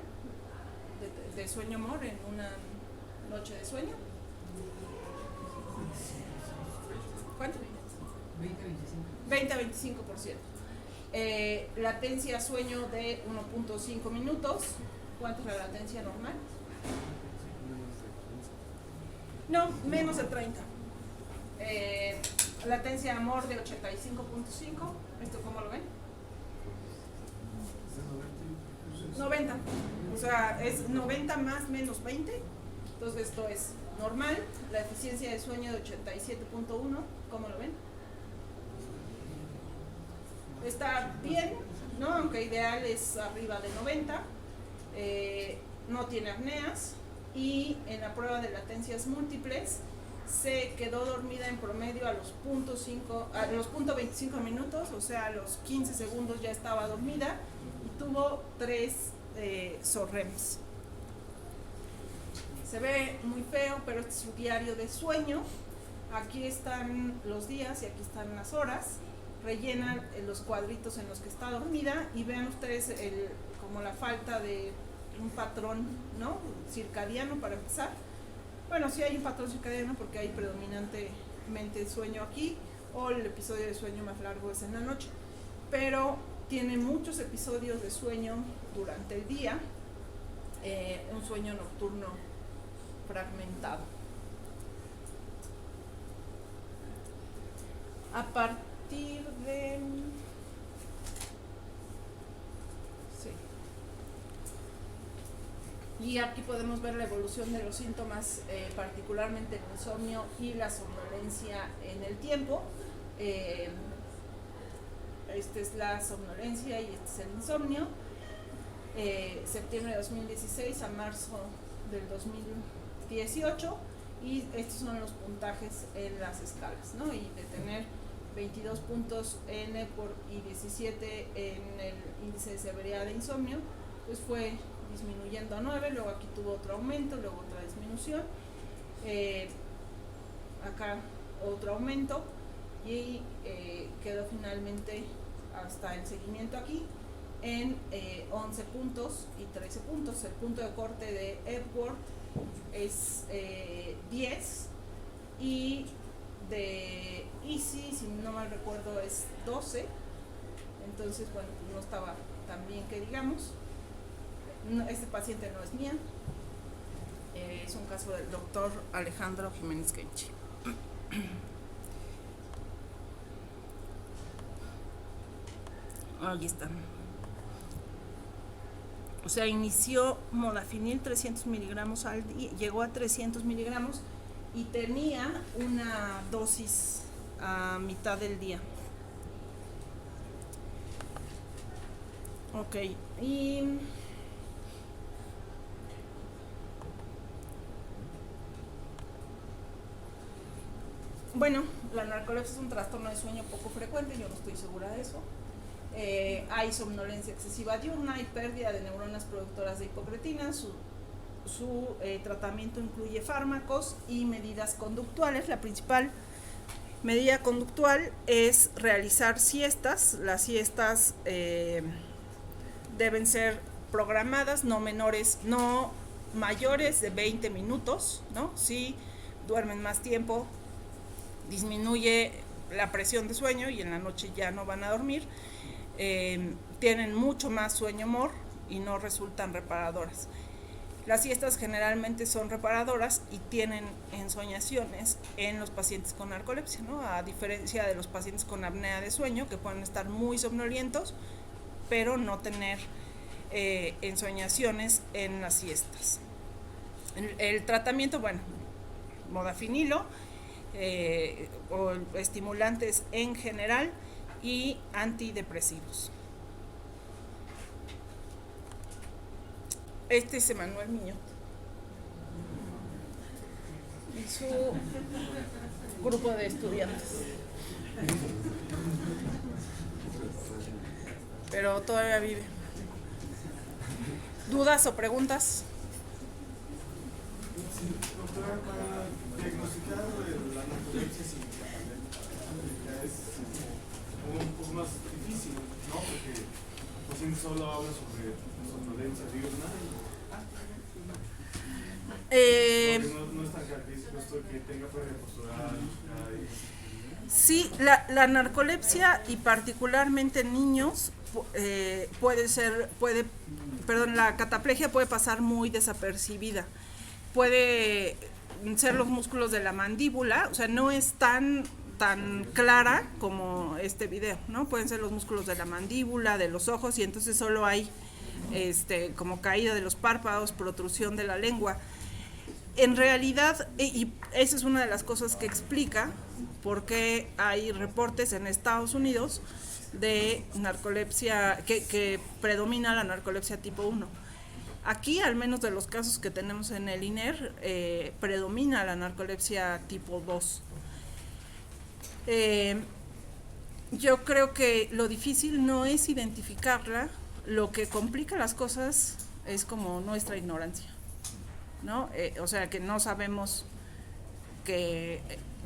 de sueño humor en una noche de sueño? ¿Cuánto? 20-25%. Latencia sueño de 1.5 minutos. ¿Cuánto es la latencia normal? No, menos de 30. Latencia de amor de 85.5. ¿Esto cómo lo ven? 90. O sea, es 90 más menos 20. Entonces esto es normal. La eficiencia de sueño de 87.1. ¿Cómo lo ven? Está bien, ¿no? Aunque ideal es arriba de 90. No tiene apneas, y en la prueba de latencias múltiples se quedó dormida en promedio a los 0.25 minutos, o sea, a los 15 segundos ya estaba dormida, y tuvo 3 SORREMs. Se ve muy feo, pero este es su diario de sueño. Aquí están los días y aquí están las horas. Rellenan los cuadritos en los que está dormida, y vean ustedes como la falta de un patrón, ¿no?, circadiano para empezar. Bueno, sí hay un patrón circadiano porque hay predominantemente sueño aquí, o el episodio de sueño más largo es en la noche, pero tiene muchos episodios de sueño durante el día, un sueño nocturno fragmentado. A partir de... Y aquí podemos ver la evolución de los síntomas, particularmente el insomnio y la somnolencia en el tiempo. Esta es la somnolencia y este es el insomnio. Septiembre de 2016 a marzo del 2018, y estos son los puntajes en las escalas, ¿no? Y de tener 22 puntos N y 17 en el índice de severidad de insomnio, pues fue disminuyendo a 9, luego aquí tuvo otro aumento, luego otra disminución, acá otro aumento, y quedó finalmente hasta el seguimiento aquí en 11 puntos y 13 puntos. El punto de corte de Epworth es 10 y de Easy, si no mal recuerdo, es 12. Entonces, bueno, no estaba tan bien que digamos. No, este paciente no es mía. Es un caso del doctor Alejandro Jiménez Kenchi. Ahí está. O sea, inició modafinil 300 miligramos al día, llegó a 300 miligramos y tenía una dosis a mitad del día. Ok, y bueno, la narcolepsia es un trastorno de sueño poco frecuente, yo no estoy segura de eso. Hay somnolencia excesiva diurna, hay pérdida de neuronas productoras de hipocretina. Su tratamiento incluye fármacos y medidas conductuales. La principal medida conductual es realizar siestas. Las siestas deben ser programadas, no mayores de 20 minutos, ¿no? Si duermen más tiempo, disminuye la presión de sueño y en la noche ya no van a dormir. Tienen mucho más sueño-mor y no resultan reparadoras. Las siestas generalmente son reparadoras y tienen ensoñaciones en los pacientes con narcolepsia, ¿no? A diferencia de los pacientes con apnea de sueño, que pueden estar muy somnolientos, pero no tener ensoñaciones en las siestas. El tratamiento, bueno, modafinilo, o estimulantes en general y antidepresivos. Este es Emanuel Miñot y su grupo de estudiantes, pero todavía vive. ¿Dudas o preguntas? Sí, doctora, para diagnosticar la narcolepsia sin ya es un poco más difícil, ¿no? Porque el paciente solo habla sobre somnolencia diurna. No es tan característico esto de que tenga pérdida postural. Sí, la narcolepsia y particularmente en niños la cataplegia puede pasar muy desapercibida. Puede ser los músculos de la mandíbula, o sea, no es tan clara como este video, ¿no? Pueden ser los músculos de la mandíbula, de los ojos, y entonces solo hay como caída de los párpados, protrusión de la lengua. En realidad, y esa es una de las cosas que explica por qué hay reportes en Estados Unidos de narcolepsia, que predomina la narcolepsia tipo 1. Aquí, al menos de los casos que tenemos en el INER, predomina la narcolepsia tipo 2. Yo creo que lo difícil no es identificarla, lo que complica las cosas es como nuestra ignorancia, ¿no? O sea, que no sabemos que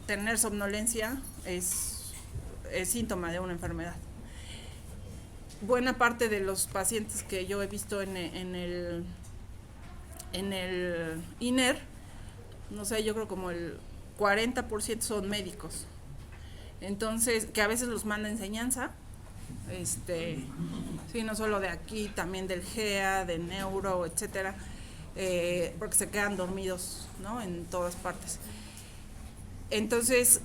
tener somnolencia es síntoma de una enfermedad. Buena parte de los pacientes que yo he visto en el INER, no sé, yo creo como el 40% son médicos. Entonces, que a veces los manda enseñanza, sí, no solo de aquí, también del GEA, de neuro, etcétera, porque se quedan dormidos, ¿no? En todas partes. Entonces,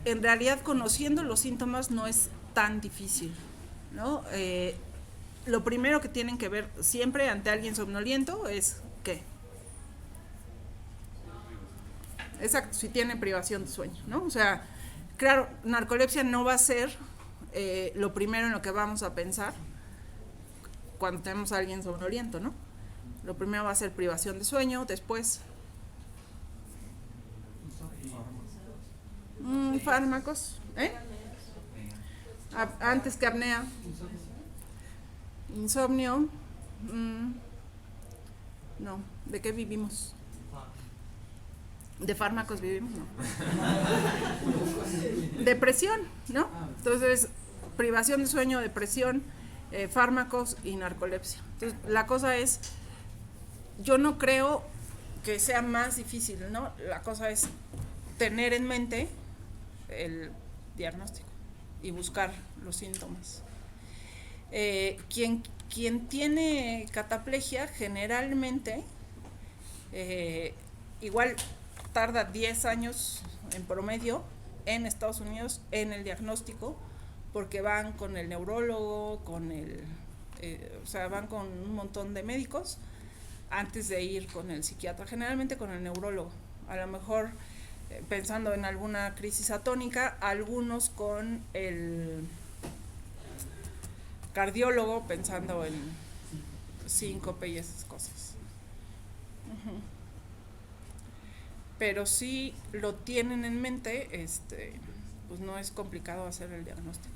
en realidad, conociendo los síntomas no es tan difícil, ¿no? Lo primero que tienen que ver siempre ante alguien somnoliento es ¿qué? Exacto, si tiene privación de sueño, ¿no? O sea, claro, narcolepsia no va a ser lo primero en lo que vamos a pensar cuando tenemos a alguien somnoliento, ¿no? Lo primero va a ser privación de sueño, después fármacos, antes que apnea, insomnio, no, ¿de qué vivimos? De fármacos vivimos, ¿no? Depresión, ¿no? Entonces, privación de sueño, depresión, fármacos y narcolepsia. Entonces, la cosa es, yo no creo que sea más difícil, ¿no? La cosa es tener en mente el diagnóstico y buscar los síntomas. Quien tiene cataplegia generalmente igual tarda 10 años en promedio en Estados Unidos en el diagnóstico, porque van con el neurólogo, o sea, van con un montón de médicos antes de ir con el psiquiatra, generalmente con el neurólogo, a lo mejor pensando en alguna crisis atónica, algunos con el cardiólogo pensando en síncope y esas cosas. Uh-huh. Pero si lo tienen en mente, pues no es complicado hacer el diagnóstico.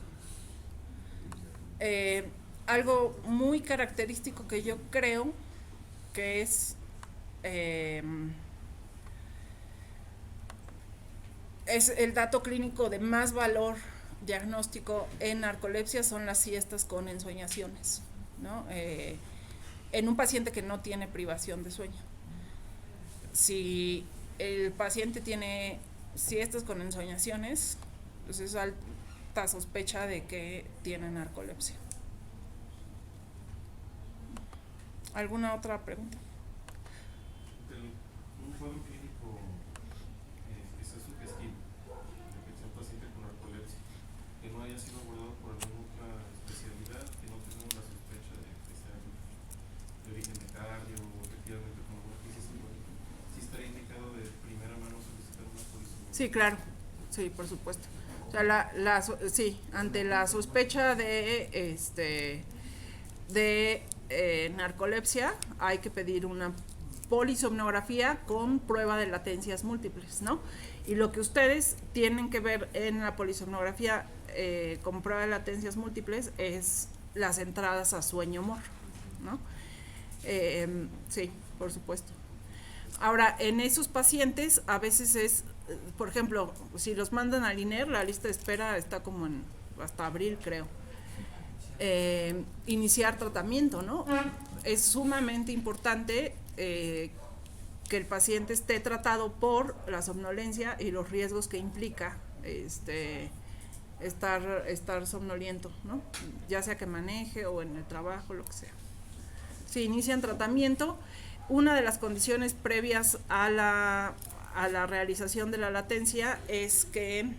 Algo muy característico que yo creo que es el dato clínico de más valor diagnóstico en narcolepsia son las siestas con ensoñaciones, ¿no? En un paciente que no tiene privación de sueño. Si el paciente tiene siestas con ensoñaciones, pues es alta sospecha de que tiene narcolepsia. ¿Alguna otra pregunta? Un cuadro clínico que sea sugestivo, de que sea un paciente con narcolepsia, que no haya sido abordado por alguna otra especialidad, que no tengamos la sospecha de que sea de origen de cardio o efectivamente como vos dices, sí estaría indicado de primera mano solicitar una polisomía. Sí, claro, sí, por supuesto. O sea, sí, ante la sospecha de narcolepsia hay que pedir una polisomnografía con prueba de latencias múltiples, ¿no? Y lo que ustedes tienen que ver en la polisomnografía con prueba de latencias múltiples es las entradas a sueño-humor, ¿no? Sí, por supuesto. Ahora, en esos pacientes a veces es, por ejemplo, si los mandan al INER, la lista de espera está como hasta abril, creo. Iniciar tratamiento, ¿no? Es sumamente importante que el paciente esté tratado por la somnolencia y los riesgos que implica estar somnoliento, ¿no? Ya sea que maneje o en el trabajo, lo que sea. Si inician tratamiento, una de las condiciones previas a la realización de la latencia es que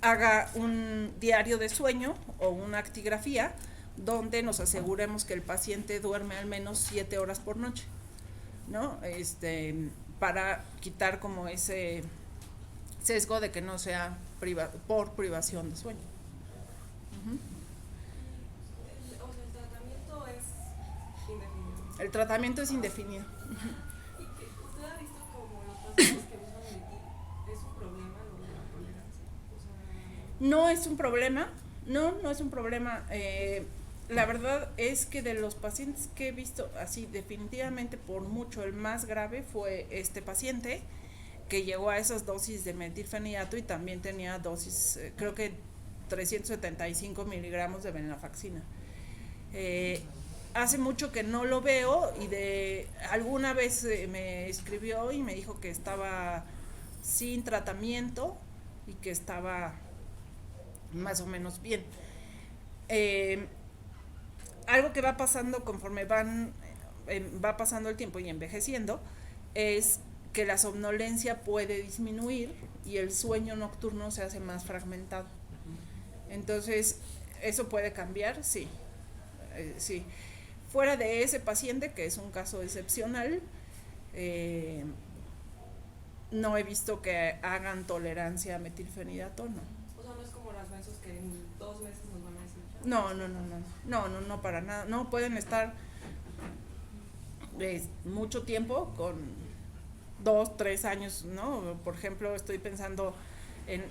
haga un diario de sueño o una actigrafía donde nos aseguremos que el paciente duerme al menos 7 horas por noche, ¿no? Para quitar como ese sesgo de que no sea por privación de sueño. Uh-huh. O sea, el tratamiento es indefinido. El tratamiento es indefinido. ¿Y que usted ha visto como los pacientes que usan Metil? ¿Es un problema lo de la tolerancia? O sea, no es un problema, no es un problema. La verdad es que de los pacientes que he visto, así definitivamente por mucho el más grave fue este paciente que llegó a esas dosis de metilfenidato y también tenía dosis, creo que 375 miligramos de venlafaxina. Hace mucho que no lo veo y alguna vez me escribió y me dijo que estaba sin tratamiento y que estaba más o menos bien. Algo que va pasando conforme va pasando el tiempo y envejeciendo es que la somnolencia puede disminuir y el sueño nocturno se hace más fragmentado. Entonces, ¿eso puede cambiar? Sí. Sí. Fuera de ese paciente, que es un caso excepcional, no he visto que hagan tolerancia a metilfenidato, no. o sea, no es como las benzos que en 2 meses nos van a decir. No, para nada. No, pueden estar mucho tiempo con 2, 3 años, ¿no? Por ejemplo, estoy pensando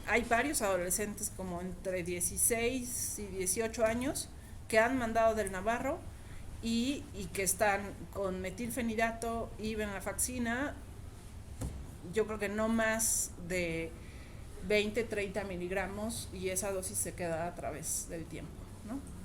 hay varios adolescentes como entre 16 y 18 años que han mandado del Navarro y que están con metilfenidato y venlafaxina, yo creo que no más de 20, 30 miligramos y esa dosis se queda a través del tiempo. ¿no?